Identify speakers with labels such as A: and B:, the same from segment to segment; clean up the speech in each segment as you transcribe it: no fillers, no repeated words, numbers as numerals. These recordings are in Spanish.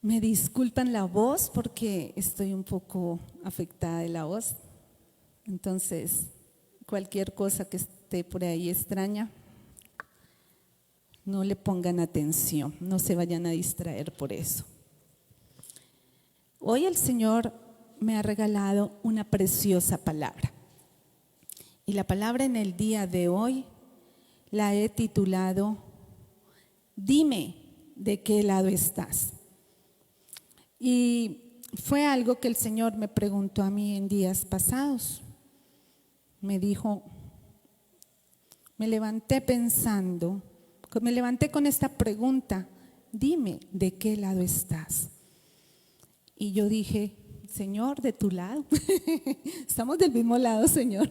A: Me disculpan la voz porque estoy un poco afectada de la voz. Entonces, cualquier cosa que esté por ahí extraña, no le pongan atención, no se vayan a distraer por eso. Hoy el Señor me ha regalado una preciosa palabra. Y la palabra en el día de hoy la he titulado Dime de qué lado estás. Y fue algo que el Señor me preguntó a mí en días pasados. Me dijo, me levanté pensando, me levanté con esta pregunta, dime de qué lado estás. Y yo dije, Señor, de tu lado. Estamos del mismo lado, Señor.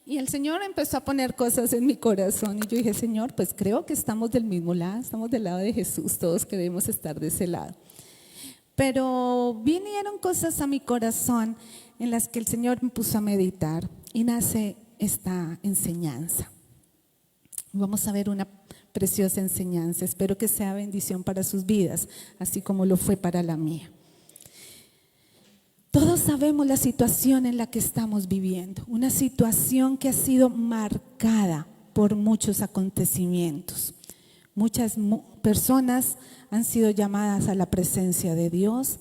A: Y el Señor empezó a poner cosas en mi corazón y yo dije, Señor, pues creo que estamos del mismo lado, estamos del lado de Jesús, todos queremos estar de ese lado. Pero vinieron cosas a mi corazón en las que el Señor me puso a meditar y nace esta enseñanza. Vamos a ver una preciosa enseñanza, espero que sea bendición para sus vidas, así como lo fue para la mía. Todos sabemos la situación en la que estamos viviendo, una situación que ha sido marcada por muchos acontecimientos. Muchas personas han sido llamadas a la presencia de Dios.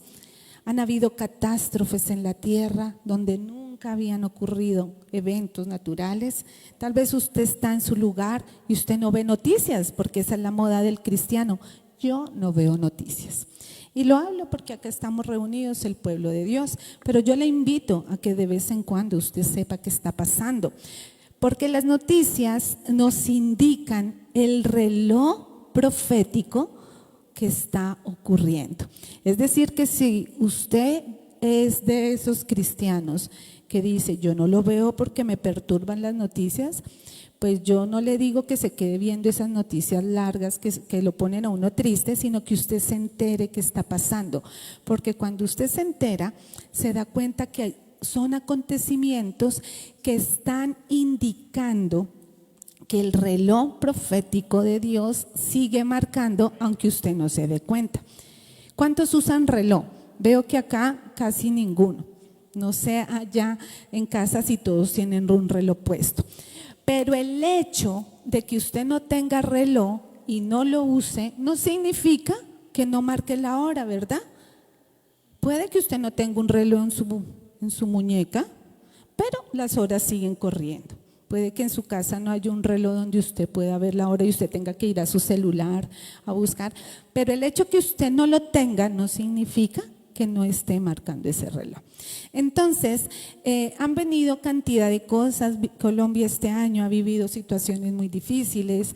A: Han habido catástrofes en la tierra donde nunca habían ocurrido eventos naturales. Tal vez usted está en su lugar y usted no ve noticias, porque esa es la moda del cristiano. Yo no veo noticias. Y lo hablo porque acá estamos reunidos el pueblo de Dios, pero yo le invito a que de vez en cuando usted sepa qué está pasando, porque las noticias nos indican el reloj profético que está ocurriendo. Es decir, que si usted es de esos cristianos que dice, yo no lo veo porque me perturban las noticias, pues yo no le digo que se quede viendo esas noticias largas que lo ponen a uno triste, sino que usted se entere qué está pasando. Porque cuando usted se entera, se da cuenta que son acontecimientos que están indicando que el reloj profético de Dios sigue marcando, aunque usted no se dé cuenta. ¿Cuántos usan reloj? Veo que acá casi ninguno. No sé allá en casa si todos tienen un reloj puesto. Pero el hecho de que usted no tenga reloj y no lo use, no significa que no marque la hora, ¿verdad? Puede que usted no tenga un reloj en su muñeca, pero las horas siguen corriendo. Puede que en su casa no haya un reloj donde usted pueda ver la hora y usted tenga que ir a su celular a buscar, pero el hecho que usted no lo tenga no significa que no esté marcando ese reloj. Entonces, han venido cantidad de cosas. Colombia este año ha vivido situaciones muy difíciles,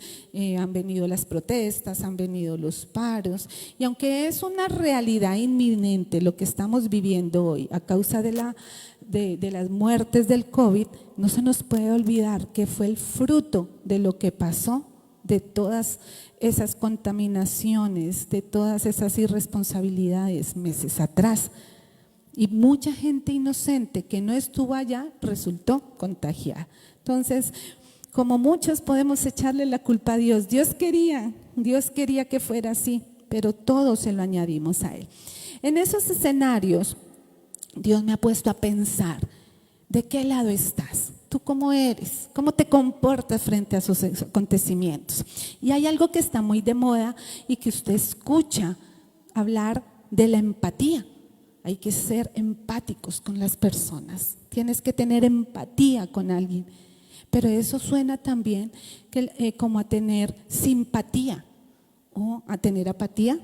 A: han venido las protestas, han venido los paros, y aunque es una realidad inminente lo que estamos viviendo hoy a causa de las muertes del COVID, no se nos puede olvidar que fue el fruto de lo que pasó, de todas esas contaminaciones, de todas esas irresponsabilidades meses atrás. Y mucha gente inocente que no estuvo allá resultó contagiada. Entonces, como muchos podemos echarle la culpa a Dios. Dios quería que fuera así, pero todo se lo añadimos a Él. En esos escenarios, Dios me ha puesto a pensar, ¿de qué lado estás? ¿Tú cómo eres? ¿Cómo te comportas frente a esos acontecimientos? Y hay algo que está muy de moda y que usted escucha hablar de la empatía. Hay que ser empáticos con las personas. Tienes que tener empatía con alguien. Pero eso suena también como a tener simpatía o a tener apatía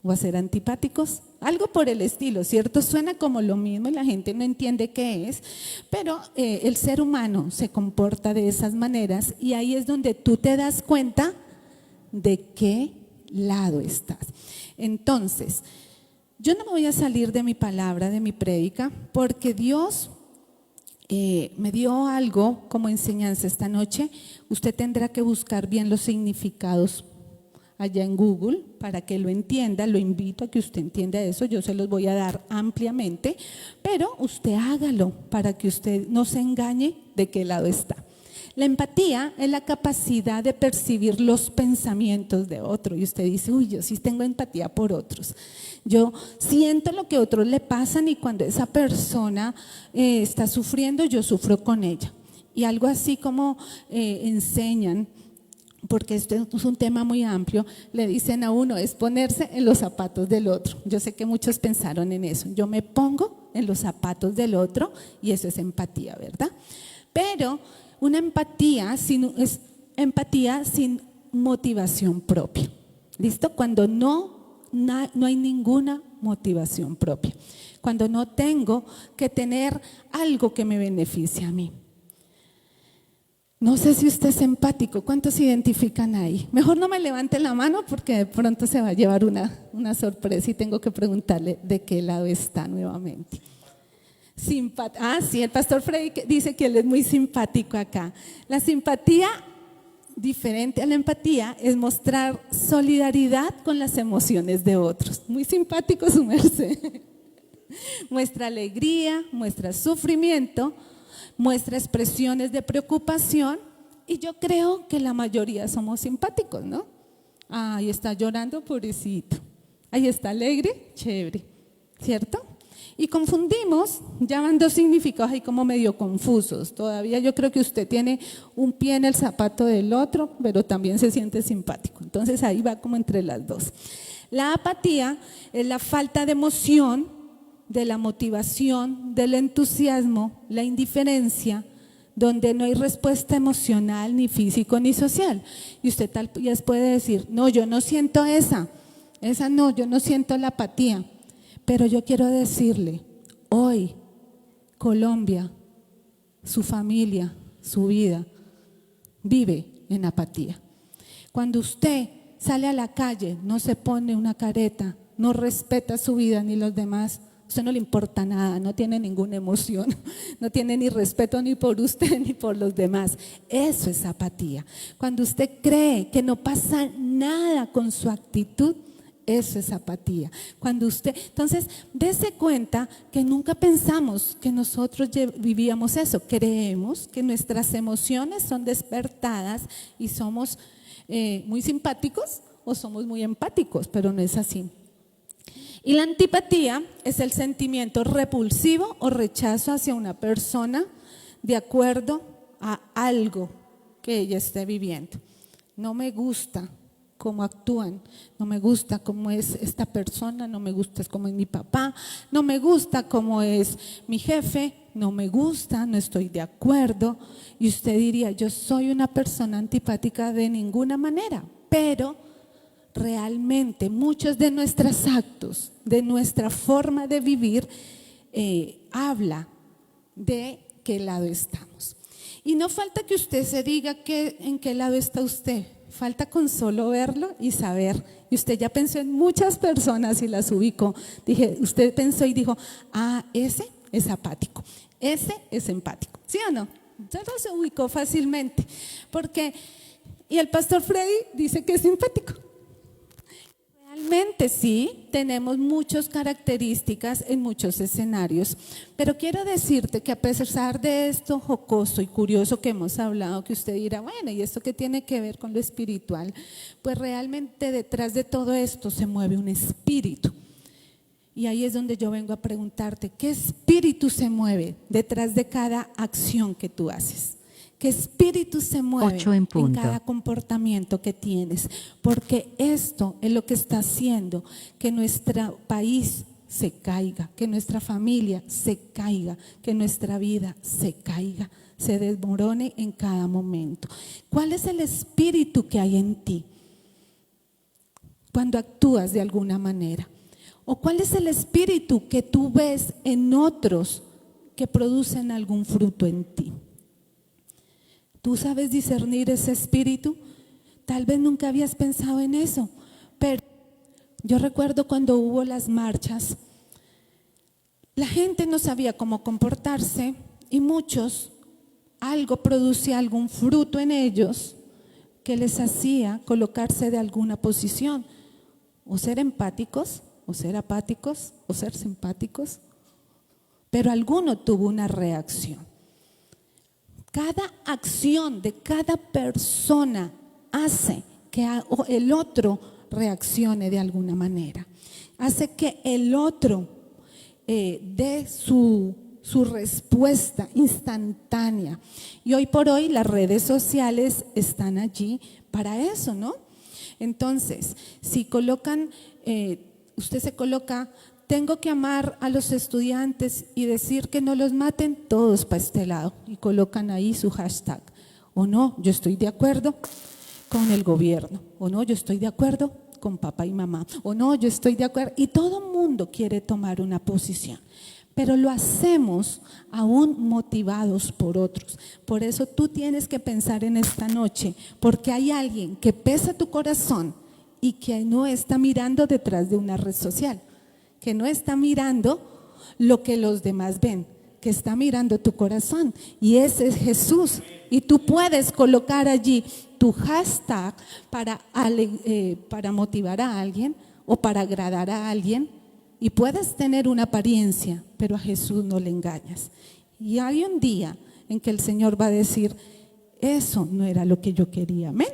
A: o a ser antipáticos. Algo por el estilo, ¿cierto? Suena como lo mismo y la gente no entiende qué es, pero el ser humano se comporta de esas maneras y ahí es donde tú te das cuenta de qué lado estás. Entonces, yo no me voy a salir de mi palabra, de mi prédica, porque Dios me dio algo como enseñanza esta noche. Usted tendrá que buscar bien los significados allá en Google para que lo entienda. Lo invito a que usted entienda eso, yo se los voy a dar ampliamente, pero usted hágalo para que usted no se engañe de qué lado está. La empatía es la capacidad de percibir los pensamientos de otro. Y usted dice, uy, yo sí tengo empatía por otros. Yo siento lo que a otros le pasan y cuando esa persona está sufriendo, yo sufro con ella. Y algo así como enseñan, porque esto es un tema muy amplio, le dicen a uno, es ponerse en los zapatos del otro. Yo sé que muchos pensaron en eso. Yo me pongo en los zapatos del otro y eso es empatía, ¿verdad? Pero una empatía es empatía sin motivación propia. ¿Listo? Cuando no hay ninguna motivación propia. Cuando no tengo que tener algo que me beneficie a mí. No sé si usted es empático. ¿Cuántos se identifican ahí? Mejor no me levante la mano porque de pronto se va a llevar una sorpresa y tengo que preguntarle de qué lado está nuevamente. Sí, el pastor Freddy dice que él es muy simpático acá. La simpatía, diferente a la empatía, es mostrar solidaridad con las emociones de otros. Muy simpático su merced. Muestra alegría, muestra sufrimiento, muestra expresiones de preocupación y yo creo que la mayoría somos simpáticos, ¿no? Ahí está llorando, pobrecito. Ahí está alegre, chévere, ¿cierto? Y confundimos, ya van dos significados ahí como medio confusos. Todavía yo creo que usted tiene un pie en el zapato del otro, pero también se siente simpático. Entonces ahí va como entre las dos. La apatía es la falta de emoción, de la motivación, del entusiasmo, la indiferencia, donde no hay respuesta emocional, ni físico, ni social. Y usted tal vez puede decir, no, yo no siento esa no, yo no siento la apatía. Pero yo quiero decirle, hoy Colombia, su familia, su vida, vive en apatía. Cuando usted sale a la calle, no se pone una careta, no respeta su vida ni los demás, a usted no le importa nada, no tiene ninguna emoción, no tiene ni respeto ni por usted ni por los demás. Eso es apatía. Cuando usted cree que no pasa nada con su actitud, eso es apatía. Cuando usted, entonces, dése cuenta que nunca pensamos que nosotros vivíamos eso. Creemos que nuestras emociones son despertadas y somos muy simpáticos o somos muy empáticos, pero no es así. Y la antipatía es el sentimiento repulsivo o rechazo hacia una persona de acuerdo a algo que ella esté viviendo. No me gusta cómo actúan, no me gusta cómo es esta persona, no me gusta cómo es mi papá, no me gusta cómo es mi jefe, no me gusta, no estoy de acuerdo. Y usted diría, yo soy una persona antipática de ninguna manera, pero realmente muchos de nuestros actos, de nuestra forma de vivir, habla de qué lado estamos. Y no falta que usted se diga en qué lado está usted. Falta con solo verlo y saber. Y usted ya pensó en muchas personas y las ubicó. Usted pensó y dijo, ese es apático, ese es empático. ¿Sí o no? Usted lo se ubicó fácilmente. Y el pastor Freddy dice que es simpático. Realmente sí, tenemos muchas características en muchos escenarios, pero quiero decirte que a pesar de esto jocoso y curioso que hemos hablado, que usted dirá, bueno, ¿y esto qué tiene que ver con lo espiritual? Pues realmente detrás de todo esto se mueve un espíritu. Y ahí es donde yo vengo a preguntarte, ¿qué espíritu se mueve detrás de cada acción que tú haces? ¿Qué espíritu se mueve en cada comportamiento que tienes? Porque esto es lo que está haciendo que nuestro país se caiga, que nuestra familia se caiga, que nuestra vida se caiga, se desmorone en cada momento. ¿Cuál es el espíritu que hay en ti cuando actúas de alguna manera? ¿O cuál es el espíritu que tú ves en otros que producen algún fruto en ti? ¿Tú sabes discernir ese espíritu? Tal vez nunca habías pensado en eso, pero yo recuerdo cuando hubo las marchas, la gente no sabía cómo comportarse y muchos, algo producía algún fruto en ellos que les hacía colocarse de alguna posición, o ser empáticos, o ser apáticos, o ser simpáticos, pero alguno tuvo una reacción. Cada acción de cada persona hace que el otro reaccione de alguna manera. Hace que el otro dé su respuesta instantánea. Y hoy por hoy las redes sociales están allí para eso, ¿no? Entonces, si colocan, usted se coloca, tengo que amar a los estudiantes y decir que no los maten, todos para este lado, y colocan ahí su hashtag. O no, yo estoy de acuerdo con el gobierno, o no, yo estoy de acuerdo con papá y mamá, o no, yo estoy de acuerdo, y todo el mundo quiere tomar una posición, pero lo hacemos aún motivados por otros. Por eso tú tienes que pensar en esta noche, porque hay alguien que pesa tu corazón y que no está mirando detrás de una red social, que no está mirando lo que los demás ven, que está mirando tu corazón, y ese es Jesús. Y tú puedes colocar allí tu hashtag para motivar a alguien o para agradar a alguien, y puedes tener una apariencia, pero a Jesús no le engañas. Y hay un día en que el Señor va a decir, eso no era lo que yo quería. ¿Amén?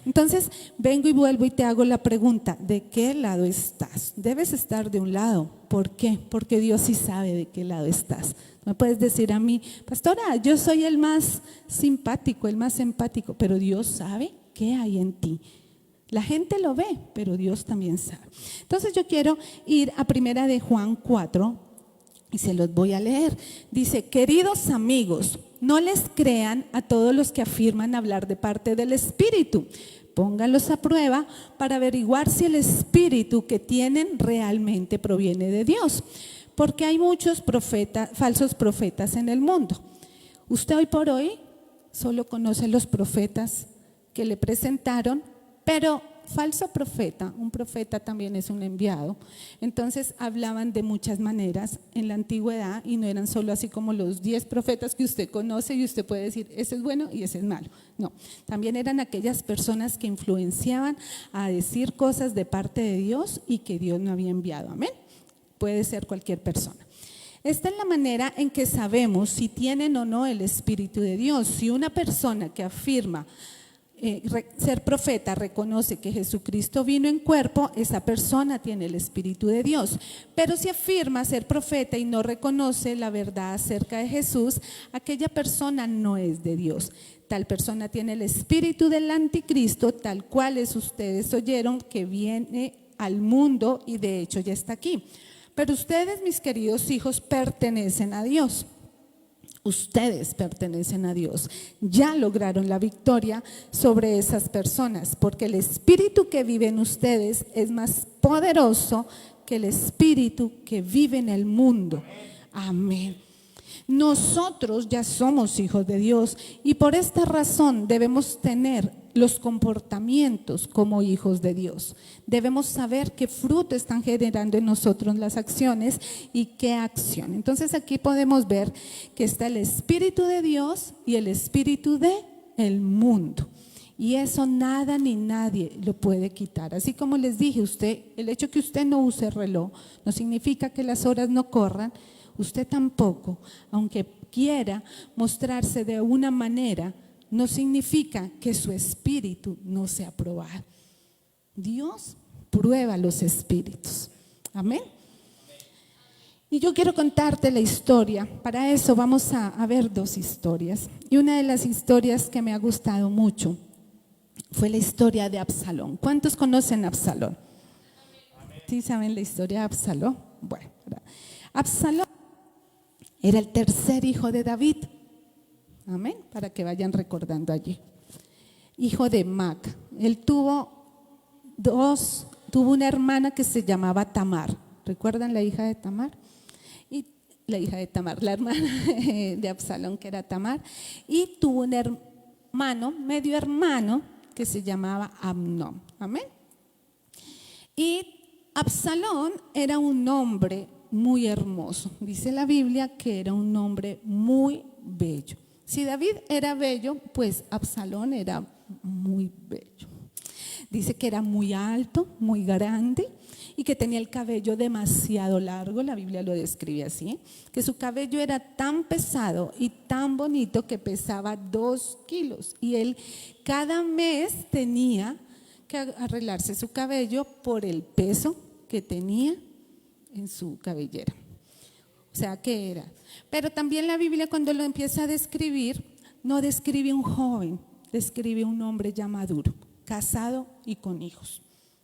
A: Entonces vengo y vuelvo y te hago la pregunta, ¿de qué lado estás? Debes estar de un lado. ¿Por qué? Porque Dios sí sabe de qué lado estás. No puedes decir a mí, pastora, yo soy el más simpático, el más empático, pero Dios sabe qué hay en ti. La gente lo ve, pero Dios también sabe. Entonces yo quiero ir a 1 de Juan 4 y se los voy a leer. Dice, queridos amigos, no les crean a todos los que afirman hablar de parte del Espíritu. Pónganlos a prueba para averiguar si el Espíritu que tienen realmente proviene de Dios. Porque hay muchos falsos profetas en el mundo. Usted hoy por hoy solo conoce los profetas que le presentaron, pero falso profeta, un profeta también es un enviado. Entonces hablaban de muchas maneras en la antigüedad y no eran solo así como los 10 profetas que usted conoce y usted puede decir, ese es bueno y ese es malo. No, también eran aquellas personas que influenciaban a decir cosas de parte de Dios y que Dios no había enviado. Amén. Puede ser cualquier persona. Esta es la manera en que sabemos si tienen o no el Espíritu de Dios. Si una persona que afirma ser profeta reconoce que Jesucristo vino en cuerpo, esa persona tiene el Espíritu de Dios. Pero si afirma ser profeta y no reconoce la verdad acerca de Jesús, aquella persona no es de Dios. Tal persona tiene el espíritu del anticristo, tal cual ustedes oyeron que viene al mundo y de hecho ya está aquí. Pero ustedes, mis queridos hijos, pertenecen a Dios. Ustedes pertenecen a Dios. Ya lograron la victoria sobre esas personas, porque el espíritu que vive en ustedes es más poderoso que el espíritu que vive en el mundo. Amén. Nosotros ya somos hijos de Dios y por esta razón debemos tener los comportamientos como hijos de Dios. Debemos saber qué fruto están generando en nosotros las acciones y qué acción. Entonces aquí podemos ver que está el espíritu de Dios y el espíritu del mundo. Y eso nada ni nadie lo puede quitar. Así como les dije, el hecho que usted no use reloj no significa que las horas no corran. Usted tampoco, aunque quiera mostrarse de una manera, no significa que su espíritu no sea probado. Dios prueba los espíritus. Amén. Y yo quiero contarte la historia. Para eso vamos a ver 2 historias. Y una de las historias que me ha gustado mucho fue la historia de Absalón. ¿Cuántos conocen a Absalón? ¿Sí saben la historia de Absalón? Bueno, Absalón era el tercer hijo de David. Amén, para que vayan recordando allí. Hijo de Mac. Él tuvo una hermana que se llamaba Tamar. ¿Recuerdan la hija de Tamar? Y la hija de Tamar, la hermana de Absalón, que era Tamar. Y tuvo un hermano, medio hermano, que se llamaba Amnón. Amén. Y Absalón era un hombre muy hermoso. Dice la Biblia que era un hombre muy bello. Si David era bello, pues Absalón era muy bello. Dice que era muy alto, muy grande y que tenía el cabello demasiado largo, la Biblia lo describe así, que su cabello era tan pesado y tan bonito que pesaba 2 kilos y él cada mes tenía que arreglarse su cabello por el peso que tenía en su cabellera. O sea, ¿qué era? Pero también la Biblia cuando lo empieza a describir, no describe un joven, describe un hombre ya maduro, casado y con hijos.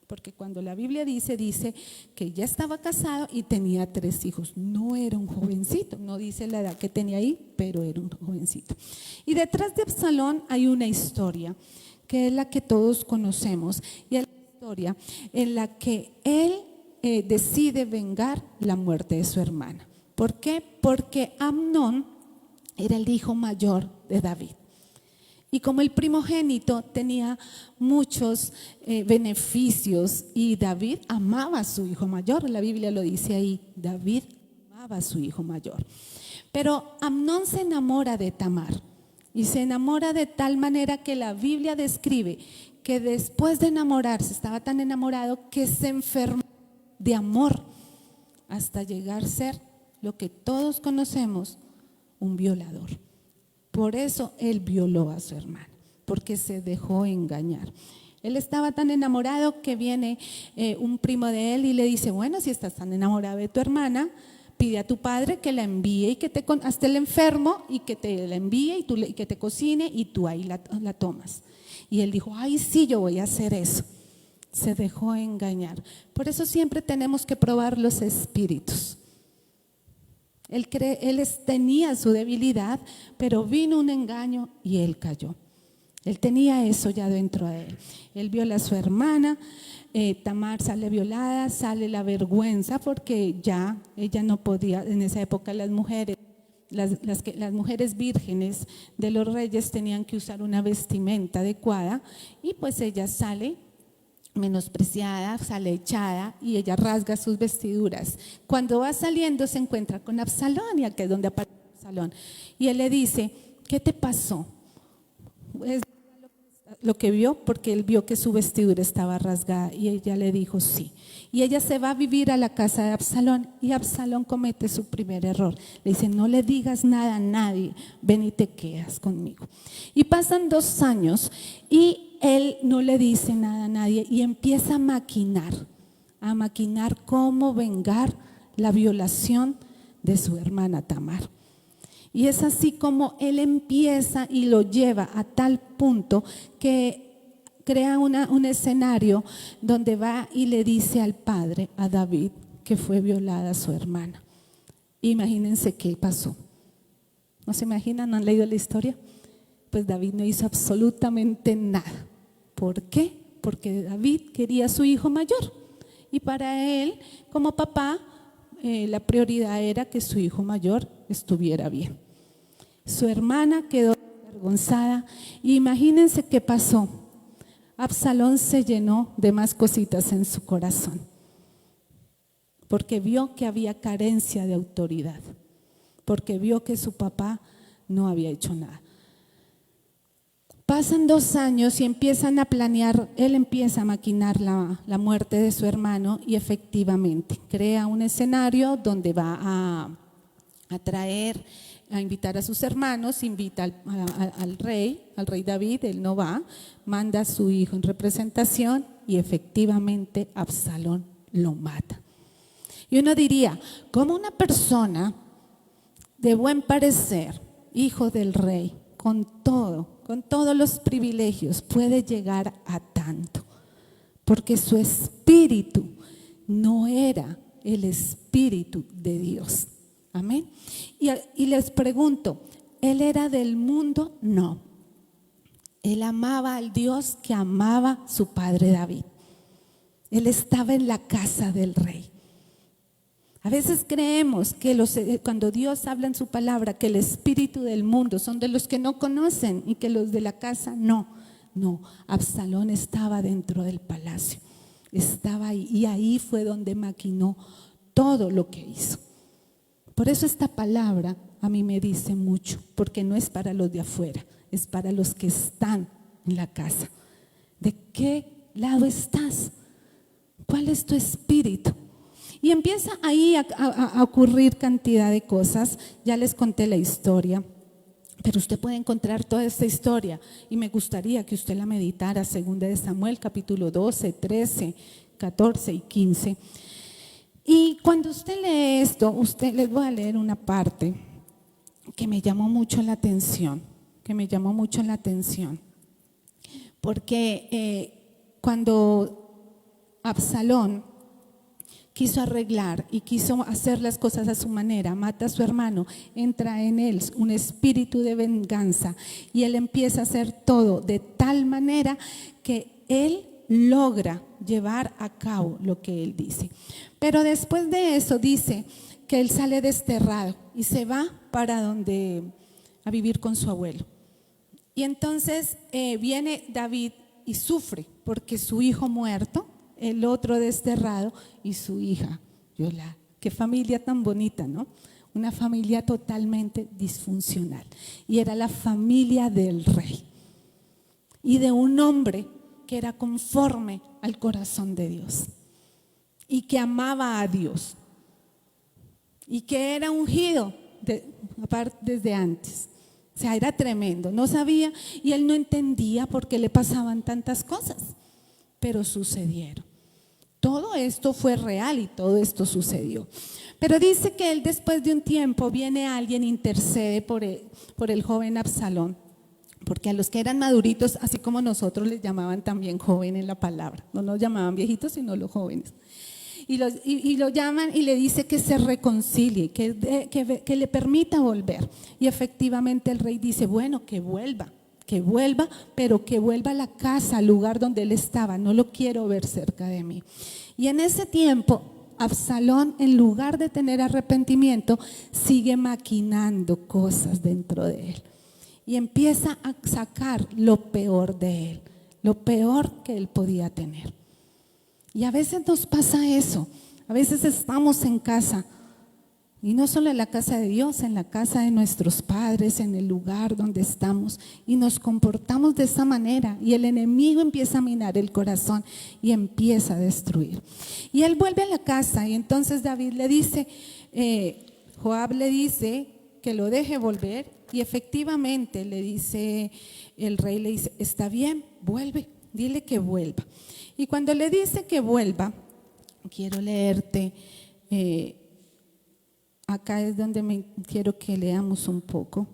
A: Porque cuando la Biblia dice que ya estaba casado y tenía 3 hijos. No era un jovencito, no dice la edad que tenía ahí, pero era un jovencito. Y detrás de Absalón hay una historia, que es la que todos conocemos. Y es la historia en la que él decide vengar la muerte de su hermana. ¿Por qué? Porque Amnón era el hijo mayor de David. Y como el primogénito tenía muchos beneficios y David amaba a su hijo mayor, la Biblia lo dice ahí, David amaba a su hijo mayor. Pero Amnón se enamora de Tamar y se enamora de tal manera que la Biblia describe que después de enamorarse, estaba tan enamorado que se enfermó de amor hasta llegar a ser lo que todos conocemos, un violador. Por eso él violó a su hermana, porque se dejó engañar. Él estaba tan enamorado que viene un primo de él y le dice, bueno, si estás tan enamorado de tu hermana, pide a tu padre que la envíe y que hazte el enfermo y que te la envíe y que te cocine y tú ahí la tomas. Y él dijo, ay sí, yo voy a hacer eso. Se dejó engañar. Por eso siempre tenemos que probar los espíritus. Él tenía su debilidad, pero vino un engaño y él cayó. Él tenía eso ya dentro de él. Él viola a su hermana, Tamar sale violada, sale la vergüenza porque ya ella no podía, en esa época las mujeres vírgenes de los reyes tenían que usar una vestimenta adecuada y pues ella sale menospreciada, sale echada y ella rasga sus vestiduras. Cuando va saliendo se encuentra con Absalón y aquí es donde aparece Absalón y él le dice, ¿qué te pasó? Es lo que vio, porque él vio que su vestidura estaba rasgada y ella le dijo sí. Y ella se va a vivir a la casa de Absalón y Absalón comete su primer error. Le dice, no le digas nada a nadie, ven y te quedas conmigo. Y pasan 2 años y él no le dice nada a nadie y empieza a maquinar cómo vengar la violación de su hermana Tamar. Y es así como él empieza y lo lleva a tal punto que crea un escenario donde va y le dice al padre, a David, que fue violada su hermana. Imagínense qué pasó. ¿No se imaginan? ¿No han leído la historia? Pues David no hizo absolutamente nada. ¿Por qué? Porque David quería a su hijo mayor. Y para él, como papá, la prioridad era que su hijo mayor estuviera bien. Su hermana quedó avergonzada y imagínense qué pasó. Absalón se llenó de más cositas en su corazón porque vio que había carencia de autoridad, porque vio que su papá no había hecho nada. Pasan 2 años y empiezan a planear, él empieza a maquinar la muerte de su hermano y efectivamente crea un escenario donde va a invitar a sus hermanos, invita al rey David, él no va, manda a su hijo en representación y efectivamente Absalón lo mata. Y uno diría, ¿cómo una persona de buen parecer, hijo del rey, con todos los privilegios, puede llegar a tanto? Porque su espíritu no era el espíritu de Dios. Amén. Y les pregunto, ¿él era del mundo? No. Él amaba al Dios que amaba su padre David. Él estaba en la casa del rey. A veces creemos que cuando Dios habla en su palabra que el espíritu del mundo son de los que no conocen y que los de la casa no. No, Absalón estaba dentro del palacio, estaba ahí y ahí fue donde maquinó todo lo que hizo. Por eso esta palabra a mí me dice mucho, porque no es para los de afuera, es para los que están en la casa. ¿De qué lado estás? ¿Cuál es tu espíritu? Y empieza ahí a ocurrir cantidad de cosas. Ya les conté la historia, pero usted puede encontrar toda esta historia y me gustaría que usted la meditara. Segunda de Samuel, capítulo 12, 13, 14 y 15. Y cuando usted lee esto, les voy a leer una parte que me llamó mucho la atención, porque cuando Absalón quiso arreglar y quiso hacer las cosas a su manera, mata a su hermano, entra en él un espíritu de venganza y él empieza a hacer todo de tal manera que él logra llevar a cabo lo que él dice. Pero después de eso dice que él sale desterrado y se va a vivir con su abuelo. Y entonces viene David y sufre porque su hijo muerto, el otro desterrado y su hija, Yola. Qué familia tan bonita, ¿no? Una familia totalmente disfuncional. Y era la familia del rey y de un hombre que era conforme al corazón de Dios y que amaba a Dios y que era ungido desde antes. O sea, era tremendo, no sabía y él no entendía por qué le pasaban tantas cosas, pero sucedieron. Todo esto fue real y todo esto sucedió. Pero dice que él después de un tiempo viene alguien, intercede por el joven Absalón, porque a los que eran maduritos, así como nosotros les llamaban también joven en la palabra, no nos llamaban viejitos sino los jóvenes. Y lo llaman y le dice que se reconcilie, que le permita volver. Y efectivamente el rey dice, bueno, que vuelva, pero que vuelva a la casa, al lugar donde él estaba, no lo quiero ver cerca de mí. Y en ese tiempo, Absalón, en lugar de tener arrepentimiento, sigue maquinando cosas dentro de él. Y empieza a sacar lo peor de él, lo peor que él podía tener. Y a veces nos pasa eso, a veces estamos en casa, y no solo en la casa de Dios, en la casa de nuestros padres, en el lugar donde estamos, y nos comportamos de esa manera, y el enemigo empieza a minar el corazón y empieza a destruir. Y él vuelve a la casa, y entonces David le dice, Joab le dice que lo deje volver, y efectivamente le dice, el rey le dice, está bien, vuelve, dile que vuelva. Y cuando le dice que vuelva, quiero leerte, acá es donde quiero que leamos un poco.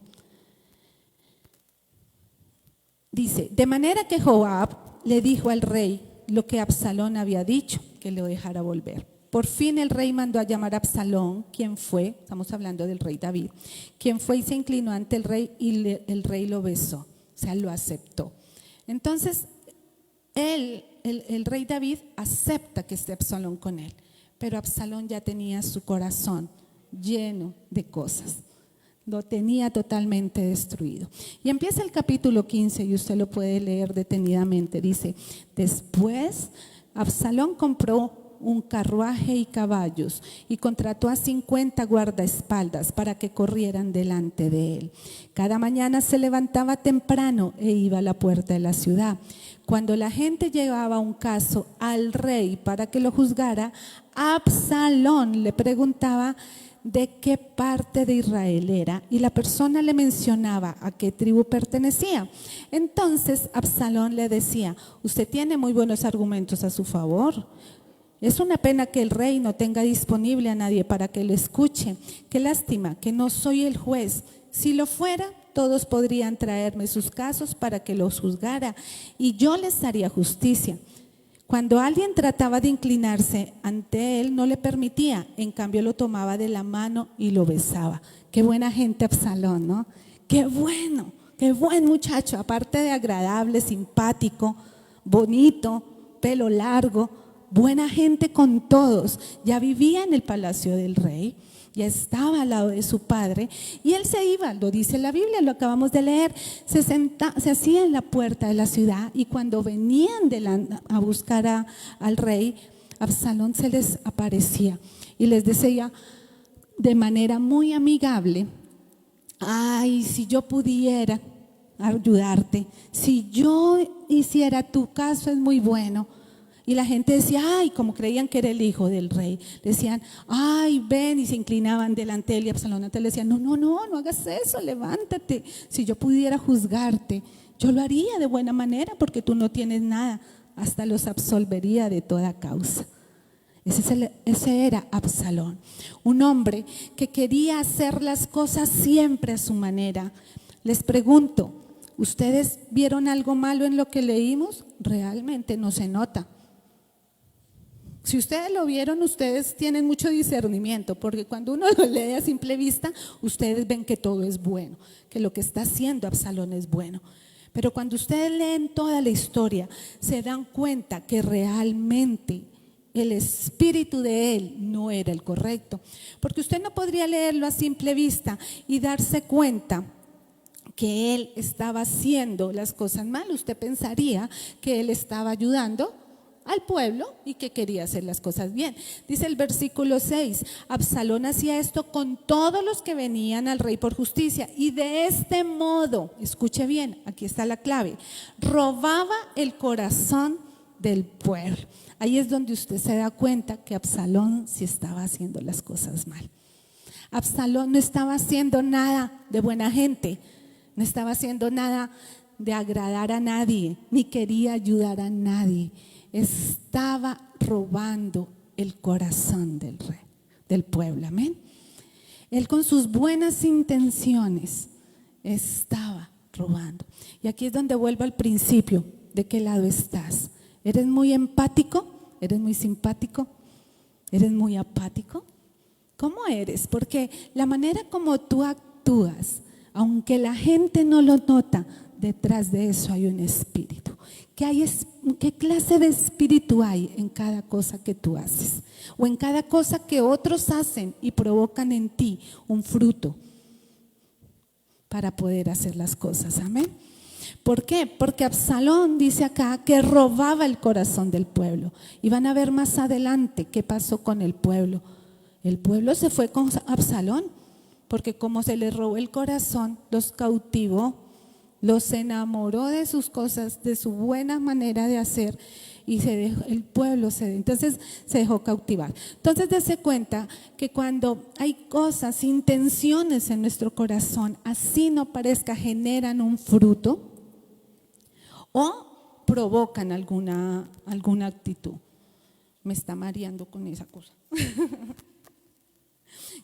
A: Dice, de manera que Joab le dijo al rey lo que Absalón había dicho, que lo dejara volver. Por fin el rey mandó a llamar a Absalón, quien fue, estamos hablando del rey David, quien fue y se inclinó ante el rey y el rey lo besó, o sea, lo aceptó. Entonces, el rey David acepta que esté Absalón con él, pero Absalón ya tenía su corazón lleno de cosas, lo tenía totalmente destruido. Y empieza el capítulo 15 y usted lo puede leer detenidamente. Dice, después Absalón compró un carruaje y caballos y contrató a 50 guardaespaldas para que corrieran delante de él. Cada mañana se levantaba temprano e iba a la puerta de la ciudad. Cuando la gente llevaba un caso al rey para que lo juzgara, Absalón le preguntaba de qué parte de Israel era y la persona le mencionaba a qué tribu pertenecía. Entonces Absalón le decía, usted tiene muy buenos argumentos a su favor. Es una pena que el rey no tenga disponible a nadie para que lo escuche. Qué lástima que no soy el juez. Si lo fuera, todos podrían traerme sus casos para que los juzgara y yo les haría justicia. Cuando alguien trataba de inclinarse ante él, no le permitía, en cambio lo tomaba de la mano y lo besaba. Qué buena gente Absalón, ¿no? Qué buen muchacho, aparte de agradable, simpático, bonito, pelo largo, buena gente con todos. Ya vivía en el palacio del rey, ya estaba al lado de su padre y él se iba, lo dice la Biblia, lo acabamos de leer, se hacía en la puerta de la ciudad y cuando venían a buscar al rey, Absalón se les aparecía y les decía de manera muy amigable, ay, si yo pudiera ayudarte. Si yo hiciera tu caso es muy bueno. Y la gente decía, ay, como creían que era el hijo del rey, decían, ay, ven, y se inclinaban delante de él, y Absalón le decía, no hagas eso, levántate. Si yo pudiera juzgarte, yo lo haría de buena manera, porque tú no tienes nada, hasta los absolvería de toda causa. Ese era Absalón, un hombre que quería hacer las cosas siempre a su manera. Les pregunto, ¿ustedes vieron algo malo en lo que leímos? Realmente no se nota. Si ustedes lo vieron, ustedes tienen mucho discernimiento, porque cuando uno lo lee a simple vista, ustedes ven que todo es bueno, que lo que está haciendo Absalón es bueno. Pero cuando ustedes leen toda la historia, se dan cuenta que realmente el espíritu de él no era el correcto. Porque usted no podría leerlo a simple vista y darse cuenta que él estaba haciendo las cosas mal. Usted pensaría que él estaba ayudando al pueblo y que quería hacer las cosas bien. Dice el versículo 6, Absalón hacía esto con todos los que venían al rey por justicia, y de este modo, escuche bien, aquí está la clave, robaba el corazón del pueblo. Ahí es donde usted se da cuenta que Absalón sí estaba haciendo las cosas mal. Absalón no estaba haciendo nada de buena gente, no estaba haciendo nada de agradar a nadie, ni quería ayudar a nadie. Estaba robando el corazón del rey, del pueblo, amén. Él con sus buenas intenciones estaba robando. Y aquí es donde vuelvo al principio, ¿de qué lado estás? ¿Eres muy empático? ¿Eres muy simpático? ¿Eres muy apático? ¿Cómo eres? Porque la manera como tú actúas, aunque la gente no lo nota, detrás de eso hay un espíritu. ¿Qué clase de espíritu hay en cada cosa que tú haces? O en cada cosa que otros hacen y provocan en ti un fruto para poder hacer las cosas, amén. ¿Por qué? Porque Absalón dice acá que robaba el corazón del pueblo. Y van a ver más adelante qué pasó con el pueblo. El pueblo se fue con Absalón, porque como se le robó el corazón, los cautivó, los enamoró de sus cosas, de su buena manera de hacer, y el pueblo entonces se dejó cautivar. Entonces dése cuenta que cuando hay cosas, intenciones en nuestro corazón, así no parezca, generan un fruto o provocan alguna actitud. Me está mareando con esa cosa.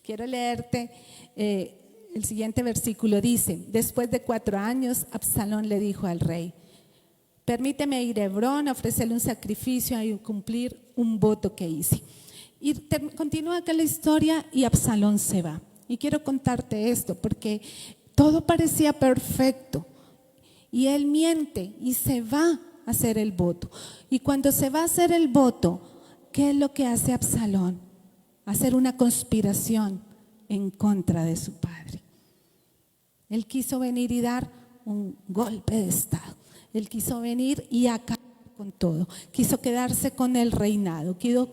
A: Quiero leerte el siguiente versículo. Dice, después de 4 años, Absalón le dijo al rey, permíteme ir a Hebrón, a ofrecerle un sacrificio y cumplir un voto que hice. Y continúa acá la historia y Absalón se va. Y quiero contarte esto porque todo parecía perfecto. Y él miente y se va a hacer el voto. Y cuando se va a hacer el voto, ¿qué es lo que hace Absalón? Hacer una conspiración en contra de su padre. Él quiso venir y dar un golpe de estado. Él quiso venir y acabar con todo. Quiso quedarse con el reinado. Quiso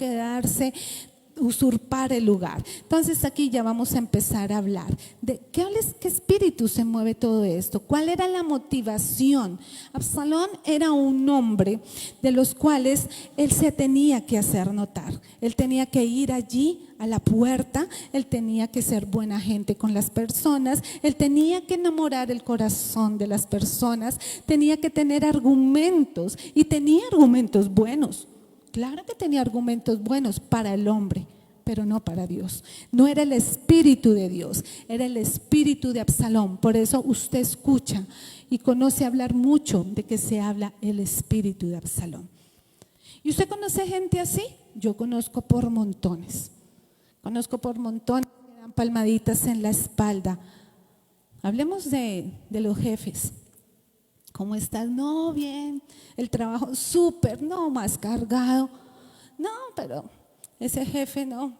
A: usurpar el lugar. Entonces aquí ya vamos a empezar a hablar de qué espíritu se mueve todo esto, cuál era la motivación. Absalón era un hombre de los cuales él se tenía que hacer notar. Él tenía que ir allí a la puerta, él tenía que ser buena gente con las personas, él tenía que enamorar el corazón de las personas, tenía que tener argumentos y tenía argumentos buenos. Claro que tenía argumentos buenos para el hombre, pero no para Dios. No era el espíritu de Dios, era el espíritu de Absalón. Por eso usted escucha y conoce hablar mucho de que se habla el espíritu de Absalón. ¿Y usted conoce gente así? Yo conozco por montones. Conozco por montones que dan palmaditas en la espalda. Hablemos de los jefes. ¿Cómo estás? No, bien. El trabajo súper, no, más cargado. No, pero ese jefe no.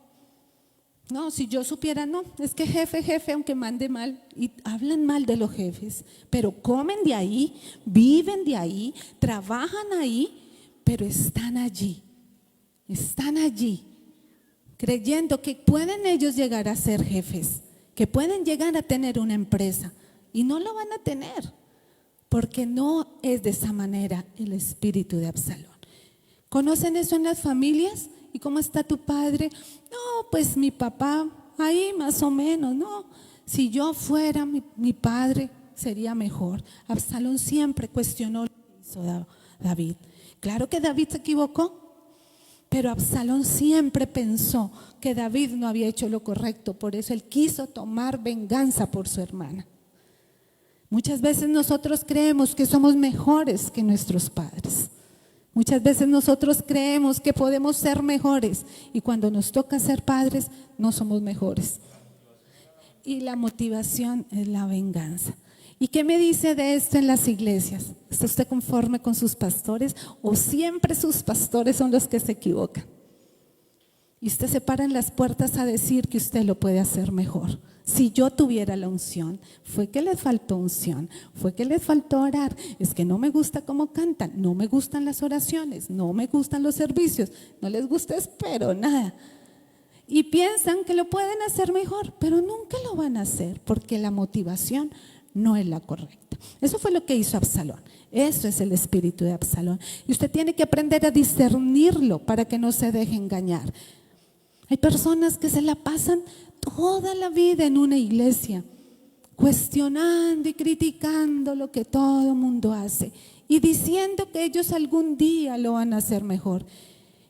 A: No, si yo supiera, no. Es que jefe, aunque mande mal. Y hablan mal de los jefes. Pero comen de ahí, viven de ahí, trabajan ahí, pero están allí. Están allí, creyendo que pueden ellos llegar a ser jefes, que pueden llegar a tener una empresa. Y no lo van a tener. porque no es de esa manera el espíritu de Absalón. ¿Conocen eso en las familias? ¿Y cómo está tu padre? No, pues mi papá, ahí más o menos, no. Si yo fuera mi padre, sería mejor. Absalón siempre cuestionó lo que hizo David. Claro que David se equivocó, pero Absalón siempre pensó que David no había hecho lo correcto, por eso él quiso tomar venganza por su hermana. Muchas veces nosotros creemos que somos mejores que nuestros padres. Muchas veces nosotros creemos que podemos ser mejores y cuando nos toca ser padres no somos mejores. Y la motivación es la venganza. ¿Y qué me dice de esto en las iglesias? ¿Está usted conforme con sus pastores o siempre sus pastores son los que se equivocan? Y usted se para en las puertas a decir que usted lo puede hacer mejor. Si yo tuviera la unción, fue que les faltó unción, fue que les faltó orar, es que no me gusta cómo cantan, no me gustan las oraciones, no me gustan los servicios, no les gusta espero nada. Y piensan que lo pueden hacer mejor, pero nunca lo van a hacer porque la motivación no es la correcta. Eso fue lo que hizo Absalón. Eso es el espíritu de Absalón. Y usted tiene que aprender a discernirlo para que no se deje engañar. Hay personas que se la pasan toda la vida en una iglesia, cuestionando y criticando lo que todo el mundo hace y diciendo que ellos algún día lo van a hacer mejor.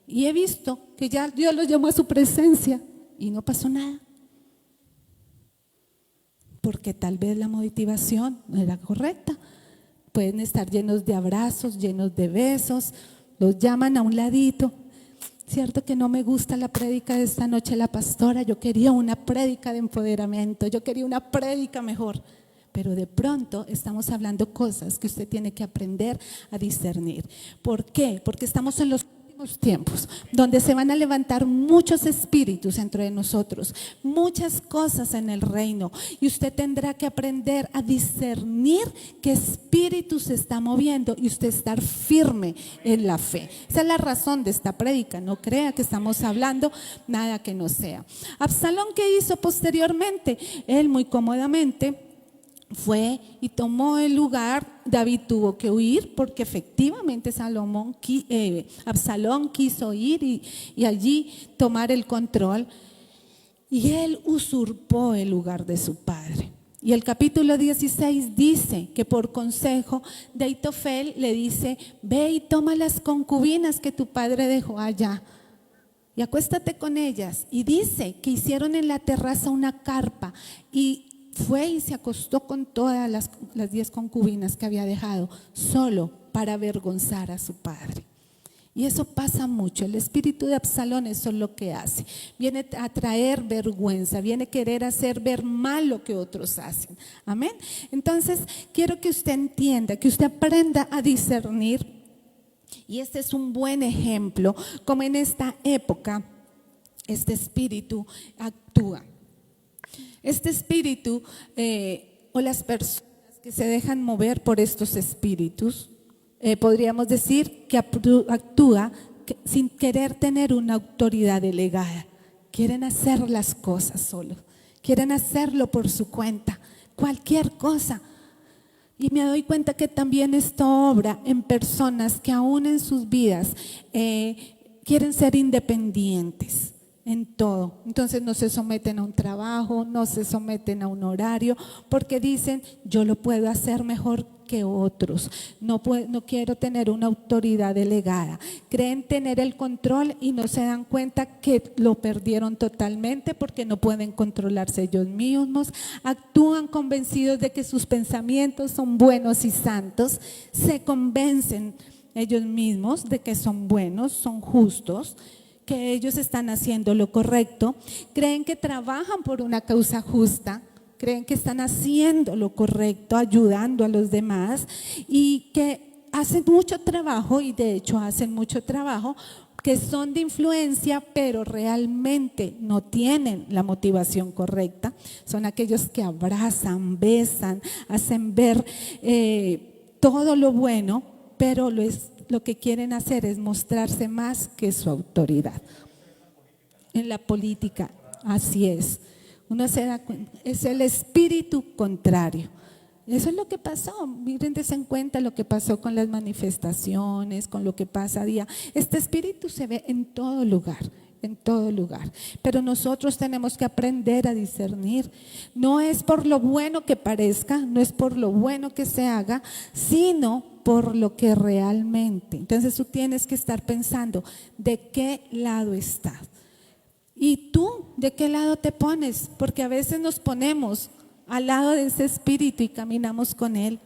A: Y he visto que ya Dios los llamó a su presencia y no pasó nada. Porque tal vez la motivación no era correcta. Pueden estar llenos de abrazos, llenos de besos, los llaman a un ladito. Cierto que no me gusta la prédica de esta noche la pastora, yo quería una prédica de empoderamiento, yo quería una prédica mejor, pero de pronto estamos hablando cosas que usted tiene que aprender a discernir. ¿Por qué? Porque estamos en los últimos tiempos donde se van a levantar muchos espíritus entre nosotros, muchas cosas en el reino y usted tendrá que aprender a discernir qué espíritu se está moviendo y usted estar firme en la fe. Esa es la razón de esta prédica, no crea que estamos hablando nada que no sea. Absalón, ¿qué hizo posteriormente? Él muy cómodamente fue y tomó el lugar. David tuvo que huir porque efectivamente Absalón quiso ir y allí tomar el control y él usurpó el lugar de su padre. Y el capítulo 16 dice que por consejo de Ahitofel le dice: ve y toma las concubinas que tu padre dejó allá y acuéstate con ellas. Y dice que hicieron en la terraza una carpa y fue y se acostó con todas las 10 concubinas que había dejado, solo para avergonzar a su padre. Y eso pasa mucho. El espíritu de Absalón eso es lo que hace. Viene a traer vergüenza, viene a querer hacer ver mal lo que otros hacen. Amén. Entonces, quiero que usted entienda, que usted aprenda a discernir. Y este es un buen ejemplo, como en esta época este espíritu actúa. Este espíritu o las personas que se dejan mover por estos espíritus, podríamos decir que actúa sin querer tener una autoridad delegada. Quieren hacer las cosas solos, quieren hacerlo por su cuenta, cualquier cosa. Y me doy cuenta que también esto obra en personas que aún en sus vidas quieren ser independientes en todo. Entonces no se someten a un trabajo, no se someten a un horario, porque dicen: yo lo puedo hacer mejor que otros, no quiero tener una autoridad delegada. Creen tener el control y no se dan cuenta que lo perdieron totalmente porque no pueden controlarse ellos mismos. Actúan convencidos de que sus pensamientos son buenos y santos, se convencen ellos mismos de que son buenos, son justos, que ellos están haciendo lo correcto, creen que trabajan por una causa justa, creen que están haciendo lo correcto, ayudando a los demás y que hacen mucho trabajo, y de hecho hacen mucho trabajo, que son de influencia, pero realmente no tienen la motivación correcta. Son aquellos que abrazan, besan, hacen ver todo lo bueno, pero lo que quieren hacer es mostrarse más que su autoridad. En la política, así es. Uno se da cuenta, es el espíritu contrario. Eso es lo que pasó. Miren, dense en cuenta lo que pasó con las manifestaciones, con lo que pasa a día. Este espíritu se ve en todo lugar, en todo lugar. Pero nosotros tenemos que aprender a discernir. No es por lo bueno que parezca, no es por lo bueno que se haga, sino por lo que realmente. Entonces tú tienes que estar pensando de qué lado estás. ¿Y tú de qué lado te pones? Porque a veces nos ponemos al lado de ese espíritu y caminamos con él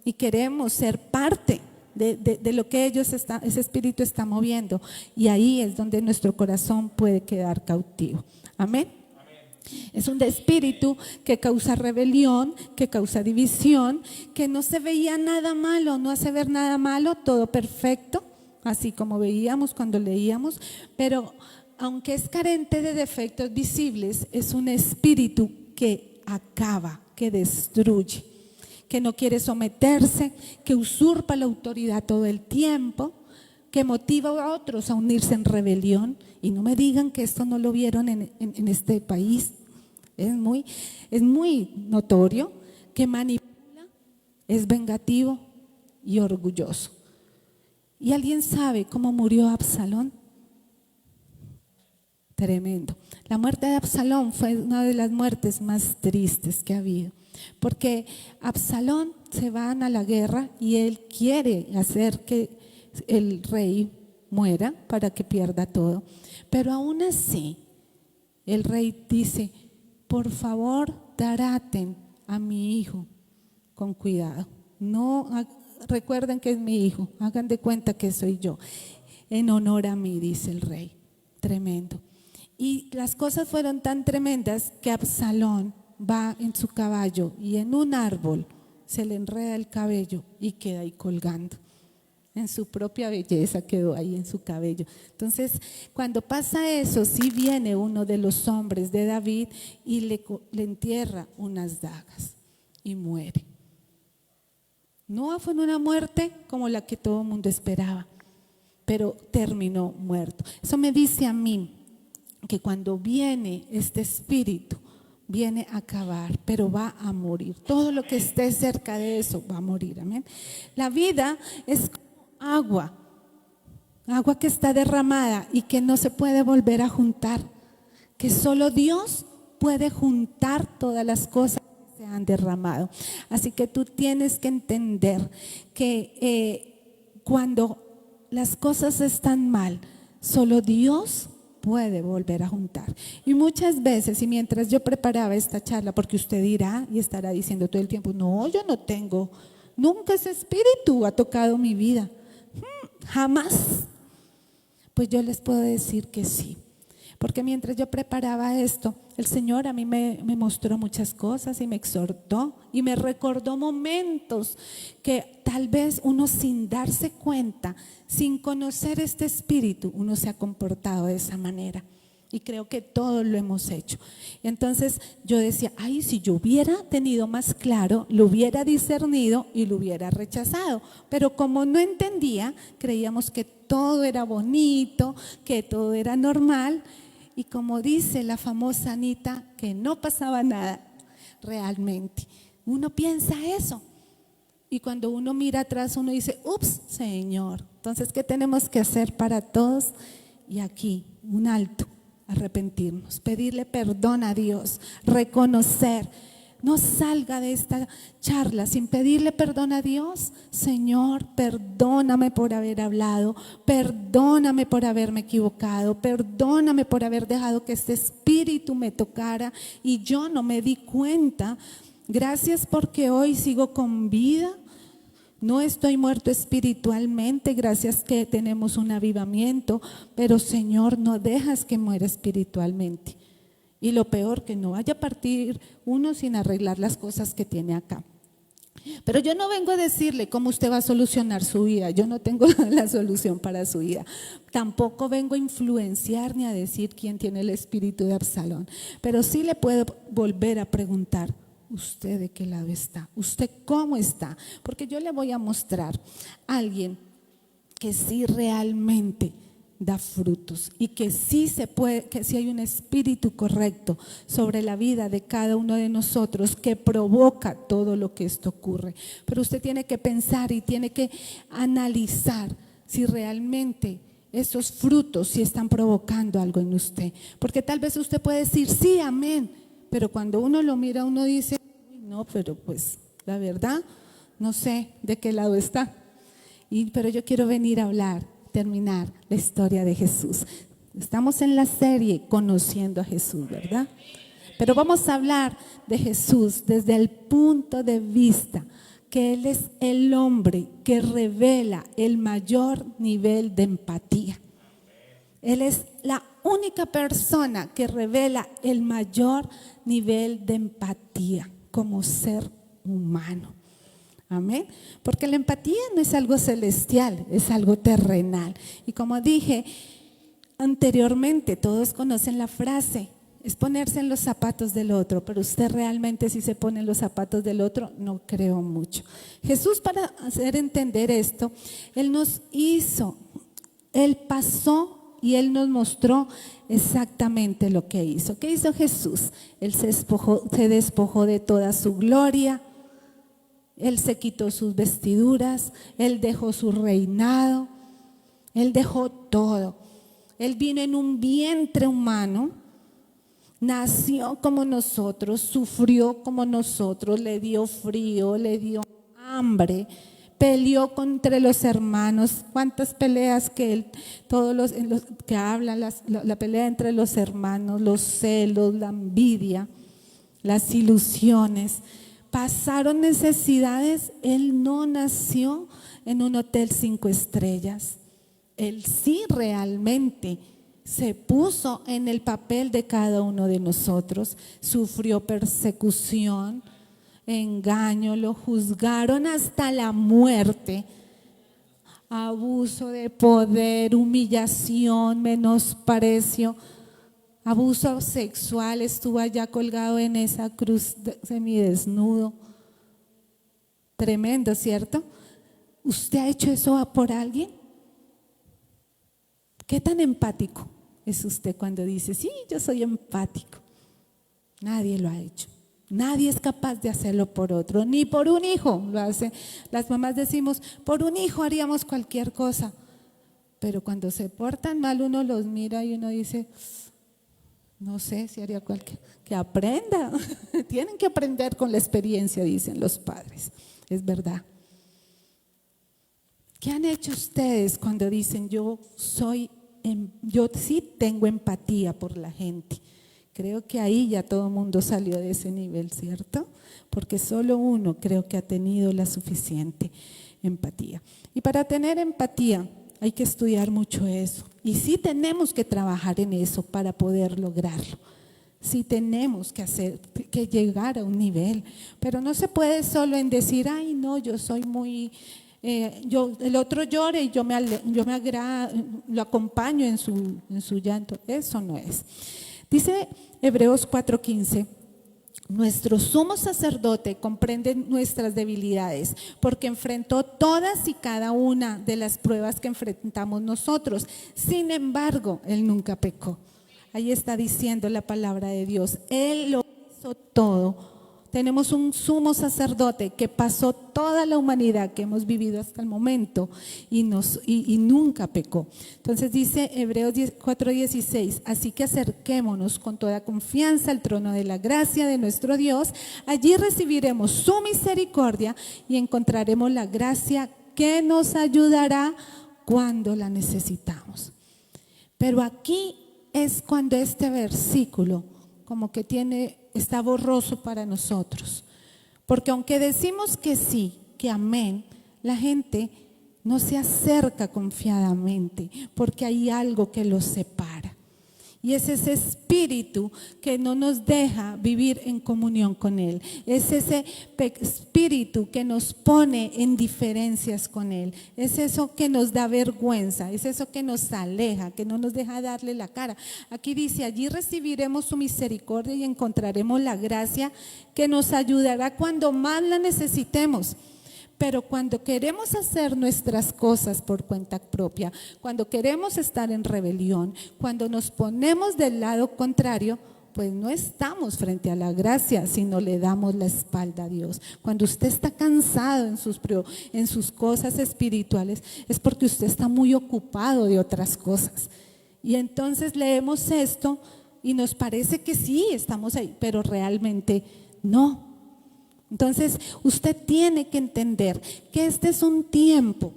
A: y queremos ser parte de lo que ese espíritu está moviendo, y ahí es donde nuestro corazón puede quedar cautivo. Amén. Es un espíritu que causa rebelión, que causa división, que no se veía nada malo, no hace ver nada malo, todo perfecto, así como veíamos cuando leíamos, pero aunque es carente de defectos visibles, es un espíritu que acaba, que destruye, que no quiere someterse, que usurpa la autoridad todo el tiempo, que motiva a otros a unirse en rebelión. Y no me digan que esto no lo vieron en este país. Es muy notorio, que manipula, es vengativo y orgulloso. ¿Y alguien sabe cómo murió Absalón? Tremendo. La muerte de Absalón fue una de las muertes más tristes que ha habido, porque Absalón se van a la guerra y él quiere hacer que el rey muera para que pierda todo, pero aún así el rey dice: por favor, traten a mi hijo con cuidado, no recuerden que es mi hijo, hagan de cuenta que soy yo, en honor a mí, dice el rey. Tremendo. Y las cosas fueron tan tremendas que Absalón va en su caballo y en un árbol se le enreda el cabello y queda ahí colgando. En su propia belleza quedó ahí en su cabello. Entonces, cuando pasa eso, sí viene uno de los hombres de David y le entierra unas dagas y muere. No fue una muerte como la que todo el mundo esperaba, pero terminó muerto. Eso me dice a mí que cuando viene este espíritu, viene a acabar, pero va a morir. Todo lo que esté cerca de eso va a morir. Amén. La vida es como agua que está derramada y que no se puede volver a juntar, que solo Dios puede juntar todas las cosas que se han derramado. Así que tú tienes que entender que cuando las cosas están mal, solo Dios puede volver a juntar. Y muchas veces, y mientras yo preparaba esta charla, porque usted dirá y estará diciendo todo el tiempo: no, yo no tengo, nunca ese espíritu ha tocado mi vida, jamás. Pues yo les puedo decir que sí, porque mientras yo preparaba esto, el Señor a mí me mostró muchas cosas y me exhortó y me recordó momentos que tal vez uno, sin darse cuenta, sin conocer este espíritu, uno se ha comportado de esa manera. Y creo que todos lo hemos hecho. Entonces yo decía: ay, si yo hubiera tenido más claro, lo hubiera discernido y lo hubiera rechazado. Pero como no entendía, creíamos que todo era bonito, que todo era normal. Y como dice la famosa Anita, que no pasaba nada realmente. Uno piensa eso. Y cuando uno mira atrás, uno dice: ups, Señor. Entonces, ¿qué tenemos que hacer para todos? Y aquí, un alto. Arrepentirnos, pedirle perdón a Dios, reconocer. No salga de esta charla sin pedirle perdón a Dios. Señor, perdóname por haber hablado, perdóname por haberme equivocado, perdóname por haber dejado que este espíritu me tocara y yo no me di cuenta. Gracias porque hoy sigo con vida. No estoy muerto espiritualmente, gracias que tenemos un avivamiento, pero Señor, no dejas que muera espiritualmente. Y lo peor, que no vaya a partir uno sin arreglar las cosas que tiene acá. Pero yo no vengo a decirle cómo usted va a solucionar su vida, yo no tengo la solución para su vida. Tampoco vengo a influenciar ni a decir quién tiene el espíritu de Absalón, pero sí le puedo volver a preguntar: ¿usted de qué lado está? ¿Usted cómo está? Porque yo le voy a mostrar a alguien que sí realmente da frutos y que sí se puede, que sí hay un espíritu correcto sobre la vida de cada uno de nosotros que provoca todo lo que esto ocurre. Pero usted tiene que pensar y tiene que analizar si realmente esos frutos sí están provocando algo en usted, porque tal vez usted puede decir sí, amén, pero cuando uno lo mira uno dice no, pero pues la verdad no sé de qué lado está. Pero yo quiero venir a terminar la historia de Jesús. Estamos en la serie Conociendo a Jesús, ¿verdad? Pero vamos a hablar de Jesús desde el punto de vista que Él es el hombre que revela el mayor nivel de empatía. Él es la única persona que revela el mayor nivel de empatía como ser humano. Amén. Porque la empatía no es algo celestial, es algo terrenal. Y como dije anteriormente, todos conocen la frase, es ponerse en los zapatos del otro, pero usted realmente si se pone en los zapatos del otro, no creo mucho. Jesús, para hacer entender esto, Él nos hizo, Él pasó y Él nos mostró exactamente lo que hizo. ¿Qué hizo Jesús? Él se despojó de toda su gloria. Él se quitó sus vestiduras, Él dejó su reinado, Él dejó todo. Él vino en un vientre humano, nació como nosotros, sufrió como nosotros, le dio frío, le dio hambre, peleó contra los hermanos. ¿Cuántas peleas que él, todos los que hablan, la pelea entre los hermanos, los celos, la envidia, las ilusiones? Pasaron necesidades. Él no nació en un hotel 5 estrellas. Él sí realmente se puso en el papel de cada uno de nosotros. Sufrió persecución, engaño, lo juzgaron hasta la muerte. Abuso de poder, humillación, menosprecio. Abuso sexual, estuvo allá colgado en esa cruz semidesnudo. Tremendo, ¿cierto? ¿Usted ha hecho eso por alguien? ¿Qué tan empático es usted cuando dice, sí, yo soy empático? Nadie lo ha hecho. Nadie es capaz de hacerlo por otro, ni por un hijo lo hace. Las mamás decimos, por un hijo haríamos cualquier cosa. Pero cuando se portan mal uno los mira y uno dice, no sé si haría cualquier, que aprenda. Tienen que aprender con la experiencia, dicen los padres. Es verdad. ¿Qué han hecho ustedes cuando dicen yo sí tengo empatía por la gente? Creo que ahí ya todo el mundo salió de ese nivel, ¿cierto? Porque solo uno creo que ha tenido la suficiente empatía. Y para tener empatía hay que estudiar mucho eso. Y sí tenemos que trabajar en eso para poder lograrlo. Sí tenemos que llegar a un nivel. Pero no se puede solo en decir, ay no, yo soy muy… el otro llora y yo lo acompaño en su llanto. Eso no es. Dice Hebreos 4:15, nuestro sumo sacerdote comprende nuestras debilidades porque enfrentó todas y cada una de las pruebas que enfrentamos nosotros. Sin embargo, Él nunca pecó. Ahí está diciendo la palabra de Dios. Él lo hizo todo. Tenemos un sumo sacerdote que pasó toda la humanidad que hemos vivido hasta el momento y nunca pecó. Entonces dice Hebreos 4:16, así que acerquémonos con toda confianza al trono de la gracia de nuestro Dios. Allí recibiremos su misericordia y encontraremos la gracia que nos ayudará cuando la necesitamos. Pero aquí es cuando este versículo como que está borroso para nosotros, porque aunque decimos que sí, que amén, la gente no se acerca confiadamente porque hay algo que los separa. Y es ese espíritu que no nos deja vivir en comunión con Él. Es ese espíritu que nos pone en diferencias con Él. Es eso que nos da vergüenza. Es eso que nos aleja, que no nos deja darle la cara. Aquí dice, allí recibiremos su misericordia y encontraremos la gracia que nos ayudará cuando más la necesitemos. Pero cuando queremos hacer nuestras cosas por cuenta propia, cuando queremos estar en rebelión, cuando nos ponemos del lado contrario, pues no estamos frente a la gracia, sino le damos la espalda a Dios. Cuando usted está cansado en sus cosas espirituales, es porque usted está muy ocupado de otras cosas. Y entonces leemos esto y nos parece que sí, estamos ahí, pero realmente no. Entonces usted tiene que entender que este es un tiempo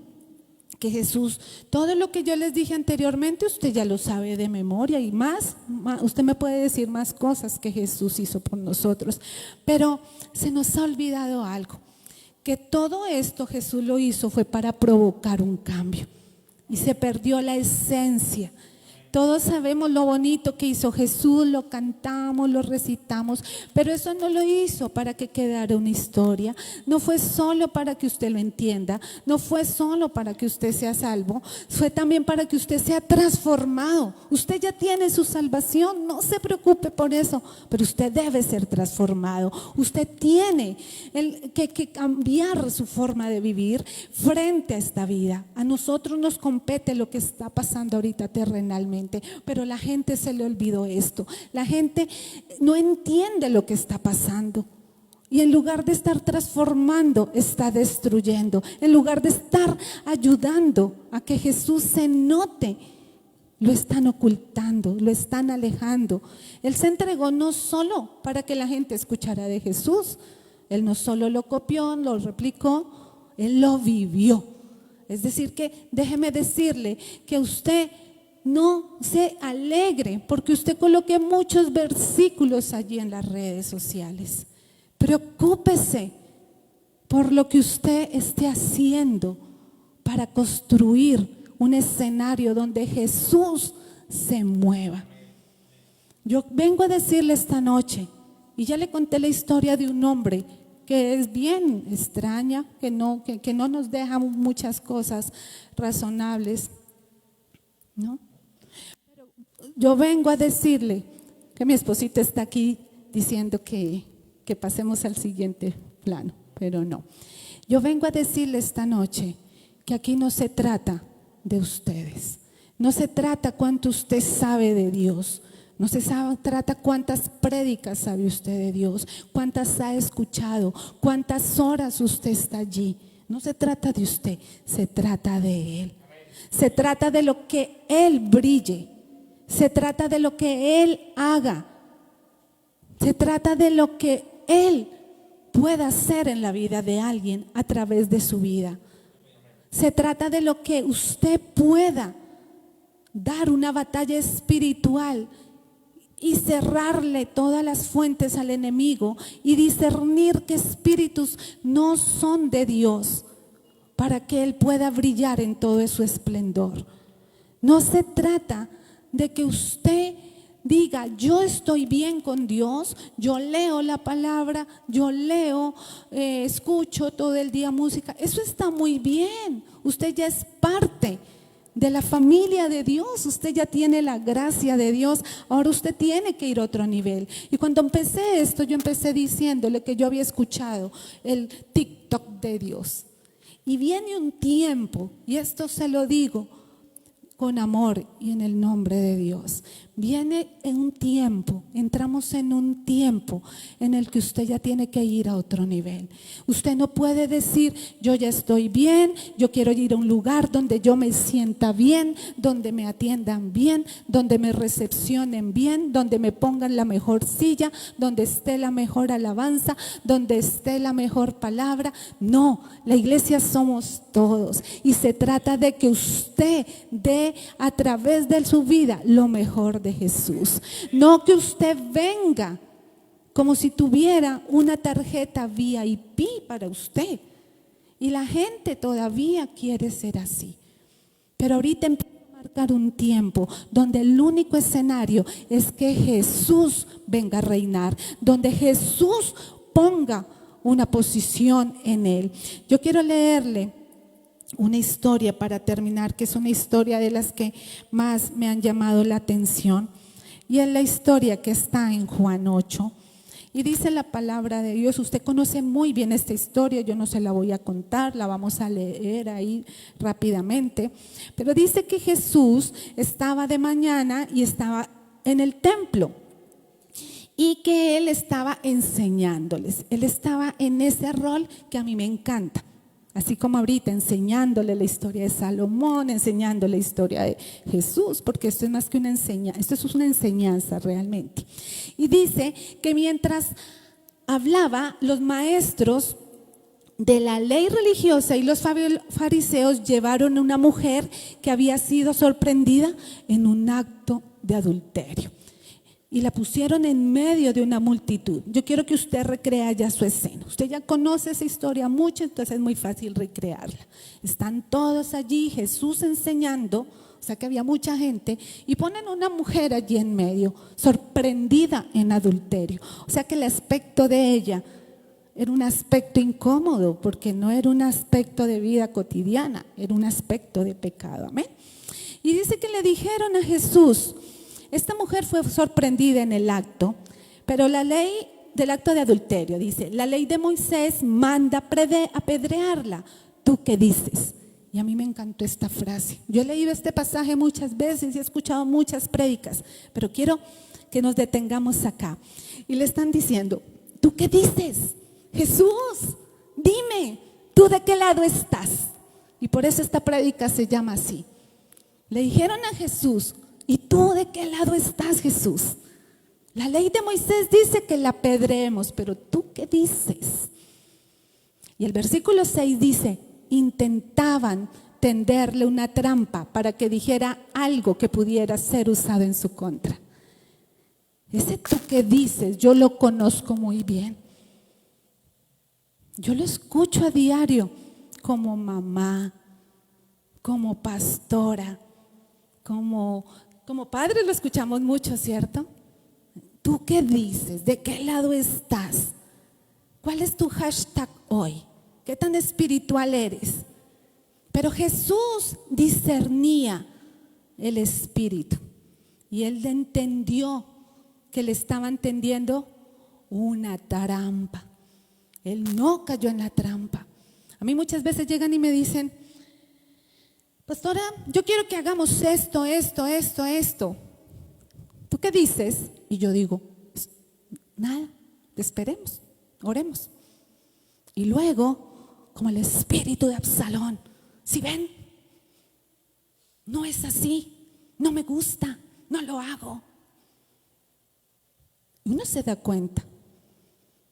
A: que Jesús, todo lo que yo les dije anteriormente, usted ya lo sabe de memoria y más, usted me puede decir más cosas que Jesús hizo por nosotros, pero se nos ha olvidado algo, que todo esto Jesús lo hizo fue para provocar un cambio y se perdió la esencia. Todos sabemos lo bonito que hizo Jesús, lo cantamos, lo recitamos, pero eso no lo hizo para que quedara una historia, no fue solo para que usted lo entienda, no fue solo para que usted sea salvo, fue también para que usted sea transformado. Usted ya tiene su salvación, no se preocupe por eso, pero usted debe ser transformado. Usted tiene que cambiar su forma de vivir frente a esta vida. A nosotros nos compete lo que está pasando ahorita terrenalmente, pero la gente se le olvidó esto. La gente no entiende lo que está pasando y en lugar de estar transformando, está destruyendo. En lugar de estar ayudando a que Jesús se note, lo están ocultando, lo están alejando. Él se entregó no solo para que la gente escuchara de Jesús, Él no solo lo copió, lo replicó, Él lo vivió. Es decir que déjeme decirle que usted no se alegre porque usted coloque muchos versículos allí en las redes sociales. Preocúpese por lo que usted esté haciendo para construir un escenario donde Jesús se mueva. Yo vengo a decirle esta noche, y ya le conté la historia de un hombre que es bien extraña, que no nos deja muchas cosas razonables, ¿no? Pero yo vengo a decirle que mi esposita está aquí diciendo que pasemos al siguiente plano, pero no. Yo vengo a decirle esta noche que aquí no se trata de ustedes, no se trata cuánto usted sabe de Dios, no se trata cuántas prédicas sabe usted de Dios, cuántas ha escuchado, cuántas horas usted está allí. No se trata de usted, se trata de Él. Se trata de lo que Él brille, se trata de lo que Él haga, se trata de lo que Él pueda hacer en la vida de alguien a través de su vida. Se trata de lo que usted pueda dar una batalla espiritual y cerrarle todas las fuentes al enemigo y discernir qué espíritus no son de Dios para que Él pueda brillar en todo su esplendor. No se trata de que usted diga, yo estoy bien con Dios, yo leo la palabra, yo leo, escucho todo el día música. Eso está muy bien, usted ya es parte de la familia de Dios, usted ya tiene la gracia de Dios, ahora usted tiene que ir a otro nivel. Y cuando empecé esto, yo empecé diciéndole que yo había escuchado el TikTok de Dios. Y viene un tiempo, y esto se lo digo con amor y en el nombre de Dios, viene en un tiempo, entramos en un tiempo en el que usted ya tiene que ir a otro nivel. Usted no puede decir, yo ya estoy bien, yo quiero ir a un lugar donde yo me sienta bien, donde me atiendan bien, donde me recepcionen bien, donde me pongan la mejor silla, donde esté la mejor alabanza, donde esté la mejor palabra. No, la iglesia somos todos y se trata de que usted dé a través de su vida lo mejor de Jesús. No que usted venga como si tuviera una tarjeta VIP para usted. Y la gente todavía quiere ser así. Pero ahorita empieza a marcar un tiempo donde el único escenario es que Jesús venga a reinar, donde Jesús ponga una posición en él. Yo quiero leerle una historia para terminar, que es una historia de las que más me han llamado la atención, y es la historia que está en Juan 8, Y dice la palabra de Dios, usted conoce muy bien esta historia, yo no se la voy a contar, la vamos a leer ahí rápidamente. Pero dice que Jesús estaba de mañana y estaba en el templo y que Él estaba enseñándoles. Él estaba en ese rol que a mí me encanta. Así como ahorita enseñándole la historia de Salomón, enseñando la historia de Jesús, porque esto es más que una enseñanza, esto es una enseñanza realmente. Y dice que mientras hablaba, los maestros de la ley religiosa y los fariseos llevaron a una mujer que había sido sorprendida en un acto de adulterio. Y la pusieron en medio de una multitud. Yo quiero que usted recrea ya su escena. Usted ya conoce esa historia mucho, entonces es muy fácil recrearla. Están todos allí, Jesús enseñando, o sea que había mucha gente, y ponen una mujer allí en medio, sorprendida en adulterio. O sea que el aspecto de ella era un aspecto incómodo, porque no era un aspecto de vida cotidiana, era un aspecto de pecado. Amén. Y dice que le dijeron a Jesús, esta mujer fue sorprendida en el acto, pero la ley del acto de adulterio, dice, la ley de Moisés manda apedrearla. ¿Tú qué dices? Y a mí me encantó esta frase. Yo he leído este pasaje muchas veces y he escuchado muchas prédicas, pero quiero que nos detengamos acá. Y le están diciendo, ¿tú qué dices? Jesús, dime, ¿tú de qué lado estás? Y por eso esta prédica se llama así. Le dijeron a Jesús, ¿y tú de qué lado estás, Jesús? La ley de Moisés dice que la apedreemos, pero ¿tú qué dices? Y el versículo 6 dice, intentaban tenderle una trampa para que dijera algo que pudiera ser usado en su contra. Ese tú que dices, yo lo conozco muy bien. Yo lo escucho a diario como mamá, como pastora, como padres lo escuchamos mucho, ¿cierto? ¿Tú qué dices? ¿De qué lado estás? ¿Cuál es tu hashtag hoy? ¿Qué tan espiritual eres? Pero Jesús discernía el espíritu y Él entendió que le estaban tendiendo una trampa. Él no cayó en la trampa. A mí muchas veces llegan y me dicen, pastora, yo quiero que hagamos esto. ¿Tú qué dices? Y yo digo, nada, esperemos, oremos. Y luego, como el espíritu de Absalón, ¿sí ven? No es así, no me gusta, no lo hago. Y uno se da cuenta.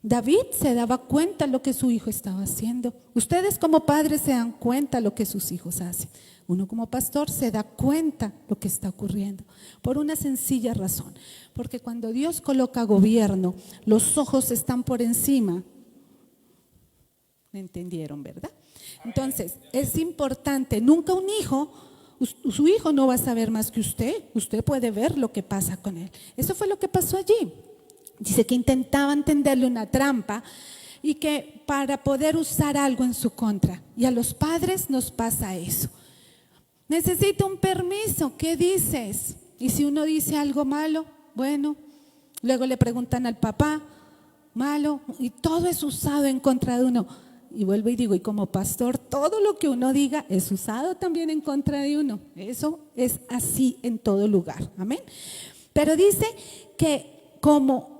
A: David se daba cuenta de lo que su hijo estaba haciendo. Ustedes como padres se dan cuenta de lo que sus hijos hacen. Uno como pastor se da cuenta de lo que está ocurriendo. Por una sencilla razón. Porque cuando Dios coloca gobierno, los ojos están por encima. ¿Me entendieron, verdad? Entonces, es importante. Nunca un hijo, su hijo no va a saber más que usted. Usted puede ver lo que pasa con él. Eso fue lo que pasó allí. Dice que intentaban tenderle una trampa y que para poder usar algo en su contra. Y a los padres nos pasa eso. Necesito un permiso, ¿qué dices? Y si uno dice algo malo, bueno, luego le preguntan al papá, malo, y todo es usado en contra de uno. Y vuelvo y digo, y como pastor, todo lo que uno diga es usado también en contra de uno. Eso es así en todo lugar, amén. Pero dice que como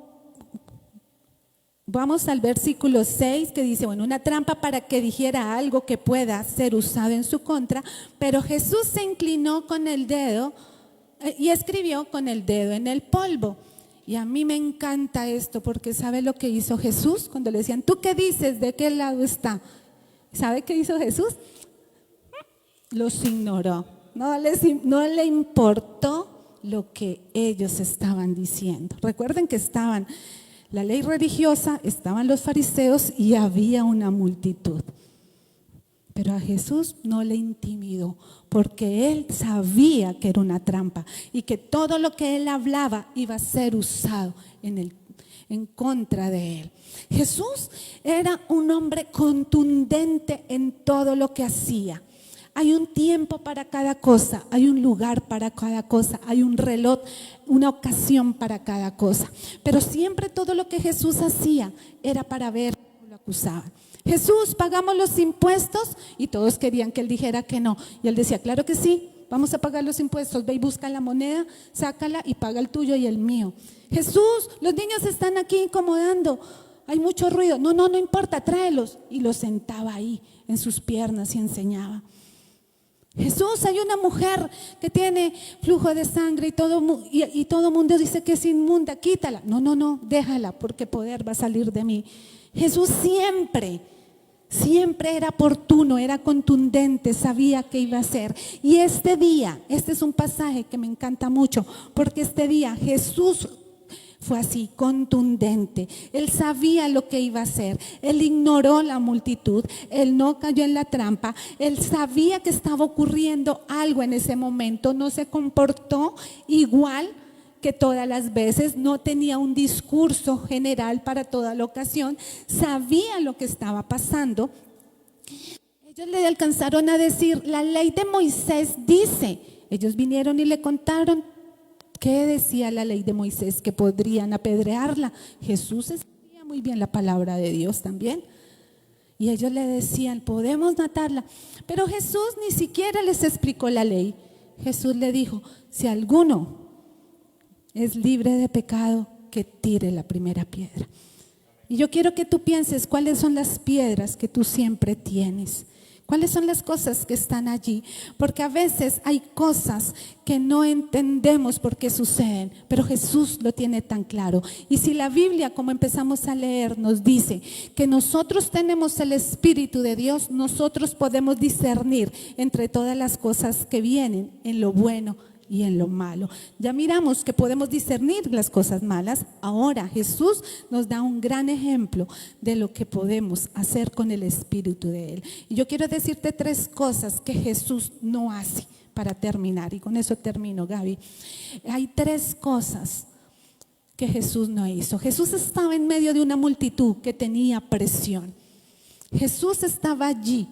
A: vamos al versículo 6 que dice, bueno, una trampa para que dijera algo que pueda ser usado en su contra, pero Jesús se inclinó con el dedo y escribió con el dedo en el polvo. Y a mí me encanta esto porque ¿sabe lo que hizo Jesús? Cuando le decían, ¿tú qué dices? ¿De qué lado está? ¿Sabe qué hizo Jesús? Los ignoró. No le importó lo que ellos estaban diciendo. Recuerden que estaban la ley religiosa, estaban los fariseos y había una multitud. Pero a Jesús no le intimidó, porque él sabía que era una trampa y que todo lo que él hablaba iba a ser usado en contra de él. Jesús era un hombre contundente en todo lo que hacía. Hay un tiempo para cada cosa, hay un lugar para cada cosa, hay un reloj, una ocasión para cada cosa. Pero siempre todo lo que Jesús hacía era para ver cómo lo acusaban. Jesús, pagamos los impuestos, y todos querían que él dijera que no. Y él decía, claro que sí, vamos a pagar los impuestos, ve y busca la moneda, sácala y paga el tuyo y el mío. Jesús, los niños están aquí incomodando, hay mucho ruido. No, no importa, tráelos. Y los sentaba ahí en sus piernas y enseñaba. Jesús, hay una mujer que tiene flujo de sangre y todo mundo dice que es inmunda, quítala. No, déjala, porque poder va a salir de mí. Jesús siempre era oportuno, era contundente, sabía qué iba a hacer. Y este día, este es un pasaje que me encanta mucho, porque este día Jesús fue así, contundente. Él sabía lo que iba a hacer. Él ignoró la multitud. Él no cayó en la trampa. Él sabía que estaba ocurriendo algo en ese momento. No se comportó igual que todas las veces. No tenía un discurso general para toda la ocasión. Sabía lo que estaba pasando. Ellos le alcanzaron a decir, la ley de Moisés dice. Ellos vinieron y le contaron ¿qué decía la ley de Moisés? Que podrían apedrearla. Jesús sabía muy bien la palabra de Dios también. Y ellos le decían, podemos matarla. Pero Jesús ni siquiera les explicó la ley. Jesús le dijo, si alguno es libre de pecado, que tire la primera piedra. Y yo quiero que tú pienses cuáles son las piedras que tú siempre tienes. ¿Cuáles son las cosas que están allí? Porque a veces hay cosas que no entendemos por qué suceden, pero Jesús lo tiene tan claro. Y si la Biblia, como empezamos a leer, nos dice que nosotros tenemos el Espíritu de Dios, nosotros podemos discernir entre todas las cosas que vienen en lo bueno y en lo malo. Ya miramos que podemos discernir las cosas malas. Ahora Jesús nos da un gran ejemplo de lo que podemos hacer con el Espíritu de Él. Y yo quiero decirte 3 cosas que Jesús no hace para terminar. Y con eso termino, Gaby. Hay 3 cosas que Jesús no hizo. Jesús estaba en medio de una multitud que tenía presión. Jesús estaba allí,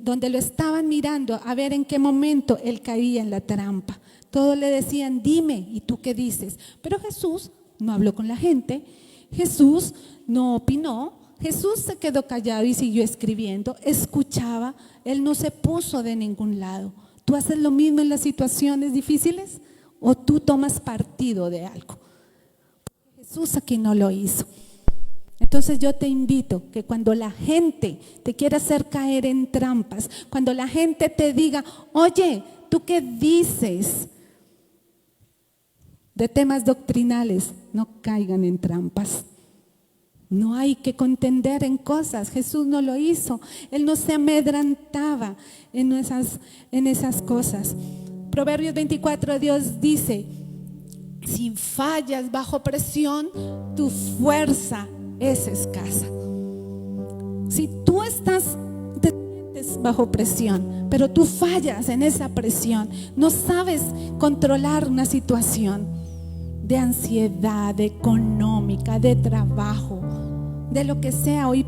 A: donde lo estaban mirando a ver en qué momento él caía en la trampa. Todos le decían, dime, ¿y tú qué dices? Pero Jesús no habló con la gente, Jesús no opinó, Jesús se quedó callado y siguió escribiendo, escuchaba, él no se puso de ningún lado. ¿Tú haces lo mismo en las situaciones difíciles o tú tomas partido de algo? Jesús aquí no lo hizo. Entonces yo te invito que cuando la gente te quiera hacer caer en trampas, cuando la gente te diga, oye, ¿tú qué dices de temas doctrinales? No caigan en trampas. No hay que contender en cosas. Jesús no lo hizo. Él no se amedrantaba en esas cosas. Proverbios 24, Dios dice, si fallas bajo presión, tu fuerza es escasa. Si tú te sientes bajo presión, pero tú fallas en esa presión, no sabes controlar una situación de ansiedad, de económica, de trabajo, de lo que sea. Hoy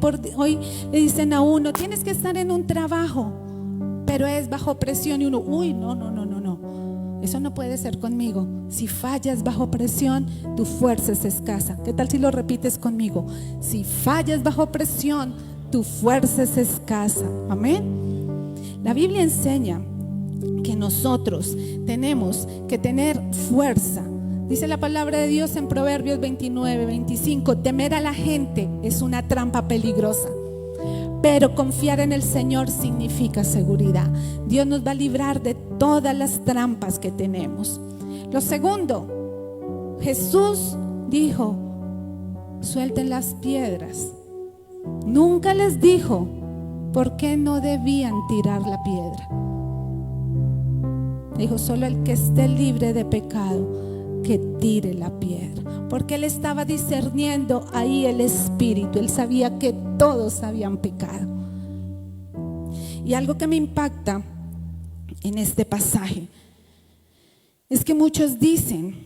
A: le dicen a uno, tienes que estar en un trabajo, pero es bajo presión y uno, uy, no. Eso no puede ser conmigo. Si fallas bajo presión, tu fuerza es escasa. ¿Qué tal si lo repites conmigo? Si fallas bajo presión, tu fuerza es escasa. Amén. La Biblia enseña que nosotros tenemos que tener fuerza. Dice la palabra de Dios en Proverbios 29, 25, temer a la gente es una trampa peligrosa, pero confiar en el Señor significa seguridad. Dios nos va a librar de todas las trampas que tenemos. Lo segundo, Jesús dijo, suelten las piedras. Nunca les dijo por qué no debían tirar la piedra. Dijo, solo el que esté libre de pecado, que tire la piedra. Porque él estaba discerniendo ahí el espíritu. Él sabía que todos habían pecado. Y algo que me impacta en este pasaje es que muchos dicen,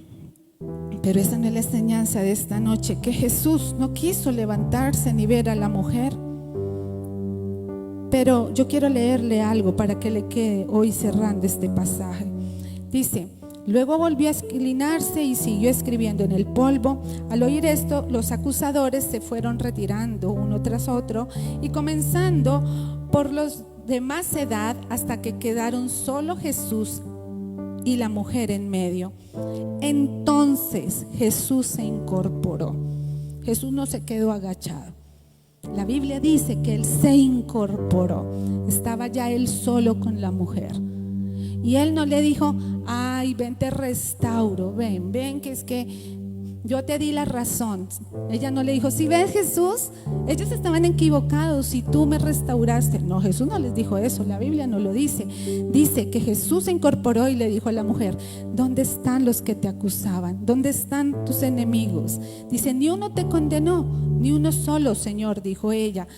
A: pero esa no es la enseñanza de esta noche, que Jesús no quiso levantarse ni ver a la mujer. Pero yo quiero leerle algo para que le quede hoy cerrando este pasaje. Dice: luego volvió a inclinarse y siguió escribiendo en el polvo. Al oír esto, los acusadores se fueron retirando uno tras otro y comenzando por los de más edad hasta que quedaron solo Jesús y la mujer en medio. Entonces Jesús se incorporó. Jesús no se quedó agachado. La Biblia dice que Él se incorporó. Estaba ya Él solo con la mujer. Y Él no le dijo: ay, ven, te restauro, ven, que es que yo te di la razón. Ella no le dijo: si ves, Jesús, ellos estaban equivocados y tú me restauraste. No, Jesús no les dijo eso, la Biblia no lo dice. Dice que Jesús se incorporó y le dijo a la mujer: ¿dónde están los que te acusaban? ¿Dónde están tus enemigos? Dice: ni uno te condenó, ni uno solo, Señor, dijo ella.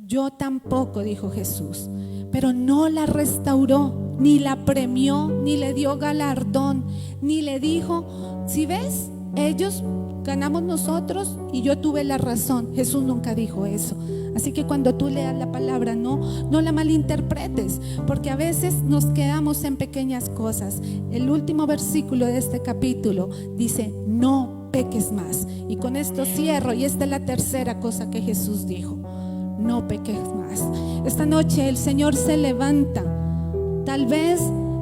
A: Yo tampoco, dijo Jesús. Pero no la restauró, ni la premió, ni le dio galardón, ni le dijo: si ves, ellos ganamos nosotros y yo tuve la razón. Jesús nunca dijo eso. Así que cuando tú leas la palabra, no la malinterpretes, porque a veces nos quedamos en pequeñas cosas. El último versículo de este capítulo dice: no peques más. Y con esto cierro, y esta es la tercera cosa que Jesús dijo: no peques más. Esta noche el Señor se levanta. Tal vez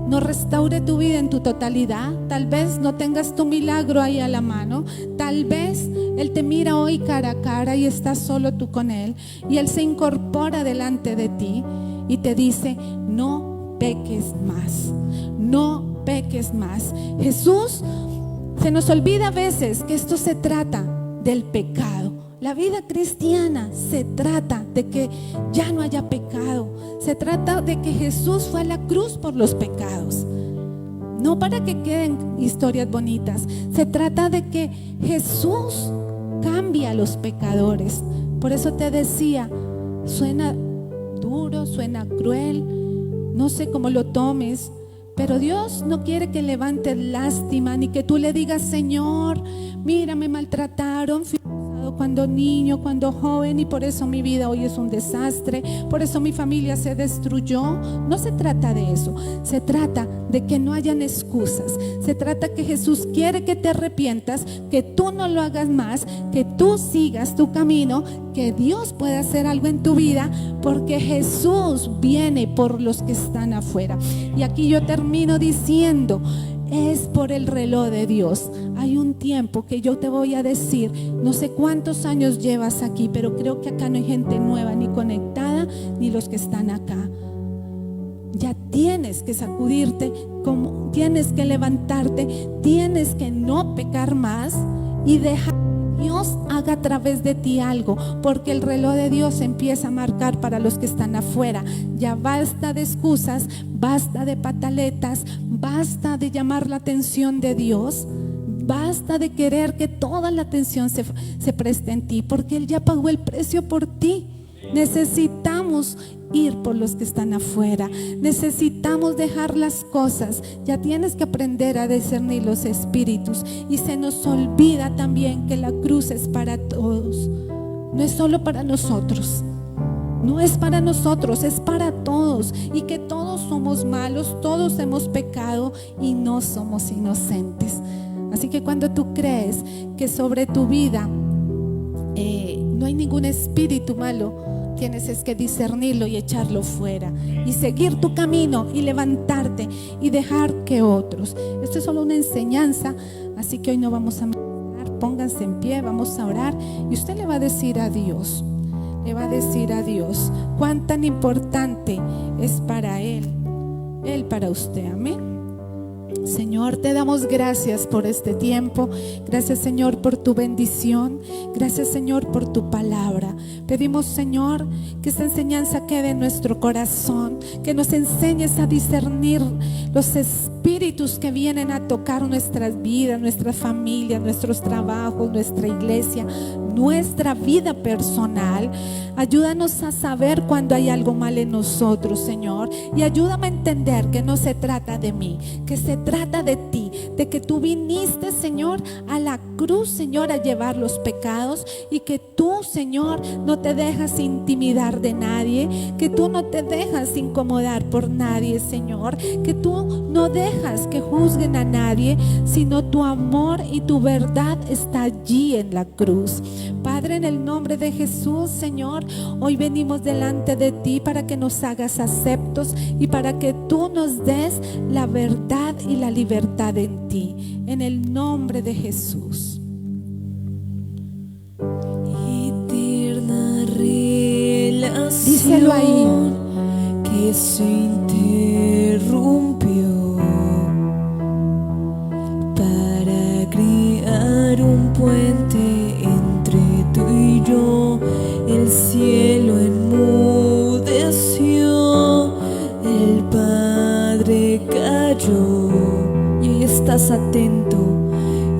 A: no restaure tu vida en tu totalidad, tal vez no tengas tu milagro ahí a la mano, tal vez Él te mira hoy cara a cara y estás solo tú con Él, y Él se incorpora delante de ti y te dice: no peques más, no peques más. Jesús, se nos olvida a veces que esto se trata del pecado. La vida cristiana se trata de que ya no haya pecado. Se trata de que Jesús fue a la cruz por los pecados. No para que queden historias bonitas. Se trata de que Jesús cambia a los pecadores. Por eso te decía, suena duro, suena cruel, no sé cómo lo tomes, pero Dios no quiere que levantes lástima, ni que tú le digas: Señor, mira, me maltrataron cuando niño, cuando joven, y por eso mi vida hoy es un desastre, por eso mi familia se destruyó. No se trata de eso, se trata de que no hayan excusas. Se trata que Jesús quiere que te arrepientas, que tú no lo hagas más, que tú sigas tu camino, que Dios pueda hacer algo en tu vida, porque Jesús viene por los que están afuera. Y aquí yo termino diciendo: es por el reloj de Dios. Hay un tiempo que yo te voy a decir, no sé cuántos años llevas aquí, pero creo que acá no hay gente nueva ni conectada, ni los que están acá. Ya tienes que sacudirte, tienes que levantarte, tienes que no pecar más y dejar que Dios haga a través de ti algo, porque el reloj de Dios empieza a marcar para los que están afuera. Ya basta de excusas, basta de pataletas, basta de llamar la atención de Dios, basta de querer que toda la atención se preste en ti, porque Él ya pagó el precio por ti. Necesitamos ir por los que están afuera, necesitamos dejar las cosas. Ya tienes que aprender a discernir los espíritus, y se nos olvida también que la cruz es para todos, no es solo para nosotros. No es para nosotros, es para todos, y que todos somos malos, todos hemos pecado y no somos inocentes. Así que cuando tú crees que sobre tu vida no hay ningún espíritu malo, tienes es que discernirlo y echarlo fuera, y seguir tu camino y levantarte y dejar que otros. Esto es solo una enseñanza, así que hoy no vamos a meditar. Pónganse en pie, vamos a orar, y usted le va a decir a Dios, cuán tan importante es para Él para usted. Amén. Señor, te damos gracias por este tiempo. Gracias, Señor, por tu bendición. Gracias, Señor, por tu palabra. Pedimos, Señor, que esta enseñanza quede en nuestro corazón, que nos enseñes a discernir los espíritus que vienen a tocar nuestras vidas, nuestras familias, nuestros trabajos, nuestra iglesia, nuestra vida personal. Ayúdanos a saber cuando hay algo mal en nosotros, Señor, y ayúdame a entender que no se trata de mí, que se trata trata de ti, de que tú viniste, Señor, a la cruz, Señor, a llevar los pecados, y que tú, Señor, no te dejas intimidar de nadie, que tú no te dejas incomodar por nadie, Señor, que tú no dejas que juzguen a nadie, sino tu amor y tu verdad está allí en la cruz. Padre, en el nombre de Jesús, Señor, hoy venimos delante de ti para que nos hagas aceptos y para que tú nos des la verdad y la libertad en ti, en el nombre de Jesús.
B: Eterna relación,
A: díselo ahí,
B: que se interrumpió para crear un puente entre tú y yo. El cielo enmudeció, el Padre cayó, y hoy estás atento,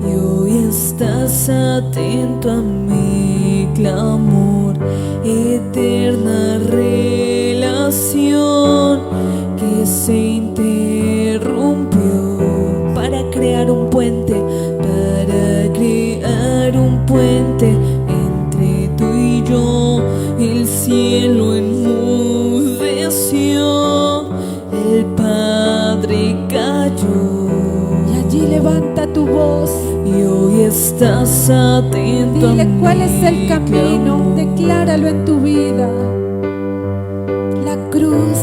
B: y hoy estás atento a mi clamor. Eterna relación que se interrumpió para crear un puente, entre tú y yo. El cielo enmudeció, el Padre cayó,
A: y allí levanta tu voz.
B: y hoy estás atento.
A: Dile cuál
B: a
A: es el
B: mi
A: camino,
B: clamor.
A: decláralo en tu vida. La cruz.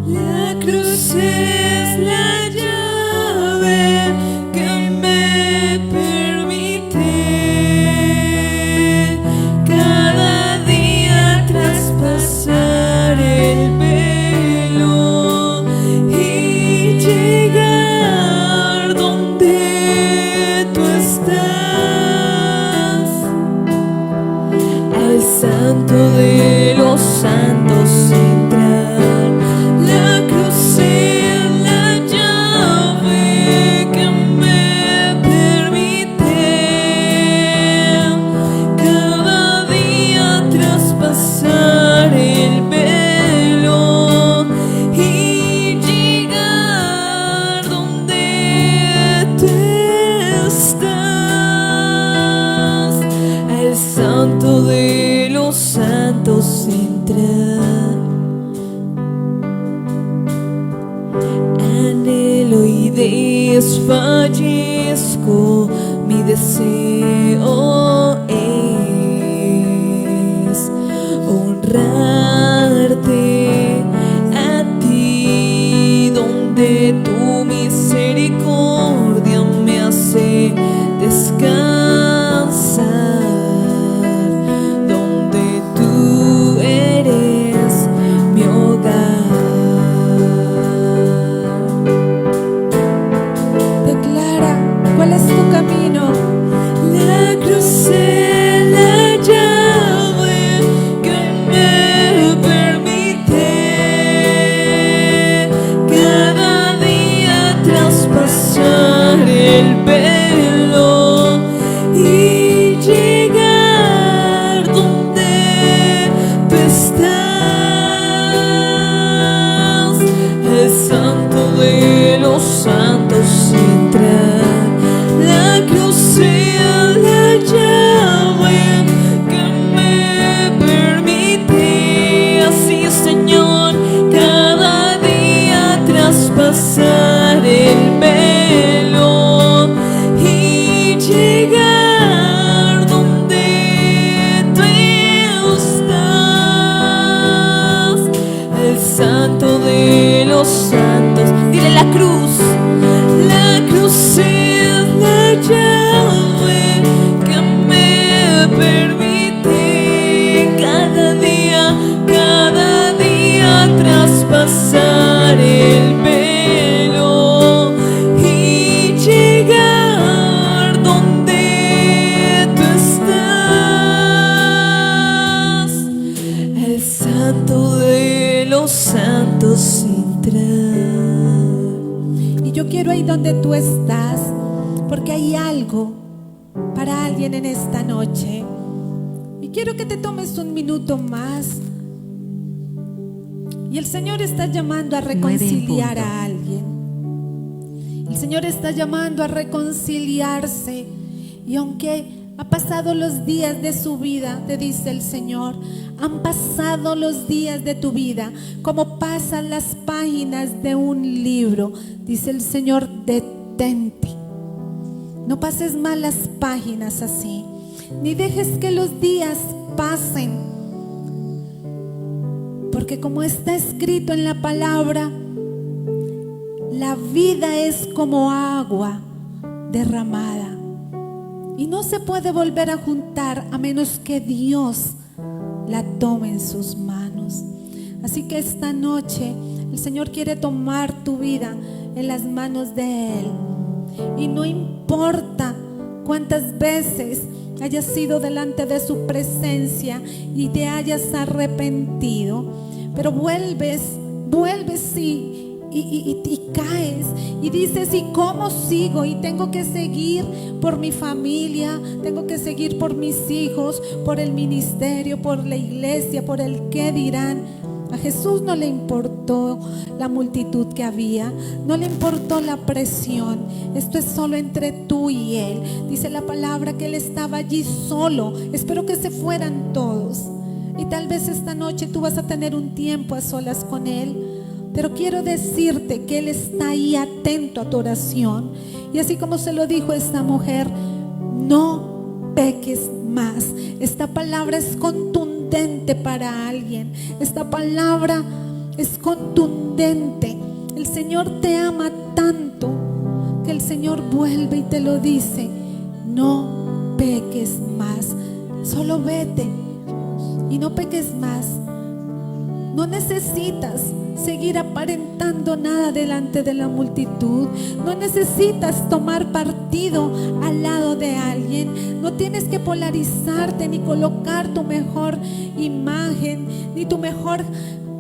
B: La cruz es la llave que me permite cada día traspasar el velo y llegar donde tú estás, al santo de los santos entrar. La cruz es la llave que me permite cada día traspasar el velo y llegar donde tú estás, al santo de los santos entrar. Anhelo y desfallezco, mi deseo es honrarte a ti, donde tu misericordia me hace descansar, donde tú eres mi hogar.
A: Declara cuál es tu camino.
B: La cruz es la llave que me permite cada día traspasar el velo y llegar donde tú estás, el santo de los santos entrar. La cruz es la llave que me permite, así Señor, cada día traspasar el velo y llegar donde tú estás, el santo de los santos. Dile la cruz. La cruz es la llave que me permite cada día traspasar el velo y llegar donde tú estás, el santo de los santos entrar.
A: Y yo quiero ahí donde tú estás, porque hay algo para alguien en esta noche. Y quiero que te tomes un minuto más Y el Señor está llamando a reconciliar a alguien. El Señor está llamando a reconciliarse. Y aunque ha pasado los días de su vida, te dice el Señor, han pasado los días de tu vida como pasan las páginas de un libro. Dice el Señor, detente. No pases más las páginas así, ni dejes que los días pasen. Porque como está escrito en la palabra, la vida es como agua derramada y no se puede volver a juntar a menos que Dios la tome en sus manos. Así que esta noche el Señor quiere tomar tu vida en las manos de Él. Y no importa cuántas veces hayas ido delante de su presencia y te hayas arrepentido, pero vuelves y caes y dices, ¿y cómo sigo? Y tengo que seguir por mi familia, tengo que seguir por mis hijos, por el ministerio, por la iglesia, por el qué dirán. A Jesús no le importó la multitud que había, no le importó la presión. Esto es solo entre tú y Él. Dice la palabra que Él estaba allí solo. Espero que se fueran todos. Y tal vez esta noche tú vas a tener un tiempo a solas con Él. Pero quiero decirte que Él está ahí atento a tu oración. Y así como se lo dijo esta mujer, no peques más. Esta palabra es contundente para alguien. Esta palabra es contundente. El Señor te ama tanto que el Señor vuelve y te lo dice. No peques más. Solo vete y no peques más. No necesitas seguir aparentando nada delante de la multitud. No necesitas tomar partido al lado de alguien. No tienes que polarizarte ni colocar tu mejor imagen, ni tu mejor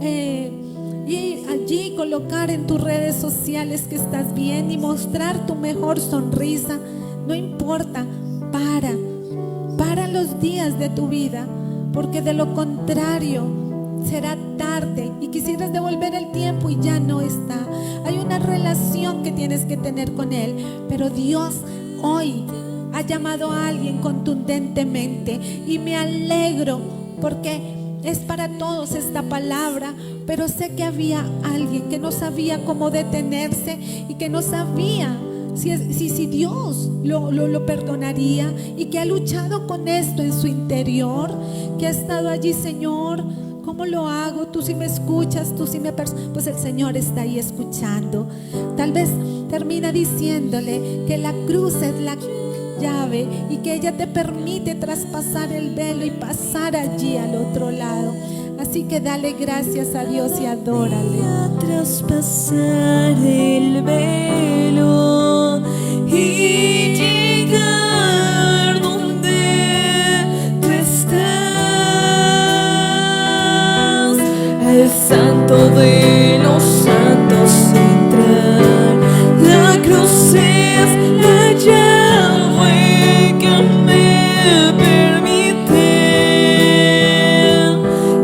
A: y allí colocar en tus redes sociales que estás bien, ni mostrar tu mejor sonrisa. No importa, para los días de tu vida, porque de lo contrario será tarde y quisieras devolver el tiempo y ya no está. Hay una relación que tienes que tener con Él, pero Dios hoy ha llamado a alguien contundentemente y me alegro porque es para todos esta palabra, pero sé que había alguien que no sabía cómo detenerse y que no sabía si Dios lo perdonaría, y que ha luchado con esto en su interior, que ha estado allí. Señor, ¿cómo lo hago? Tú sí me escuchas, tú sí me pues el Señor está ahí escuchando. Tal vez termina diciéndole que la cruz es la llave y que ella te permite traspasar el velo y pasar allí al otro lado. Así que dale gracias a Dios y adórale.
B: A traspasar el velo y llegar donde tú estás, al santo de los santos entrar. La cruz es la llave que me permite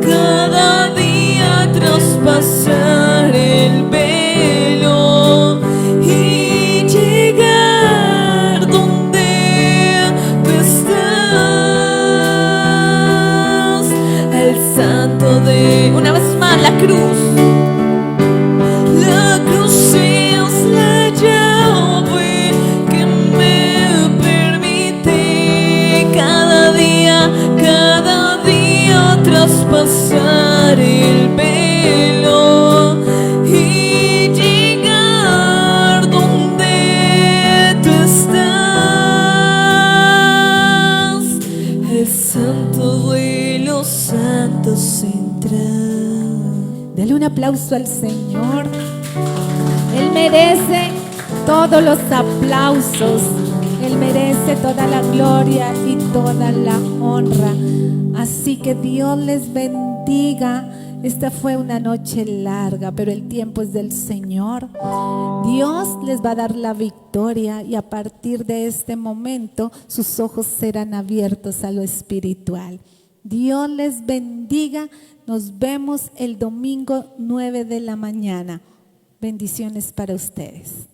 B: cada día traspasar el velo y llegar donde tú estás, al santo de... Una vez más, la cruz. La cruz es la llave que me permite cada día traspasar el velo y llegar donde tú estás, el santo de los santos entra.
A: Dele un aplauso al Señor. Él merece todos los aplausos. Él merece toda la gloria y toda la honra. Así que Dios les bendiga. Esta fue una noche larga, pero el tiempo es del Señor. Dios les va a dar la victoria y a partir de este momento sus ojos serán abiertos a lo espiritual. Dios les bendiga. Nos vemos el domingo 9 de la mañana. Bendiciones para ustedes.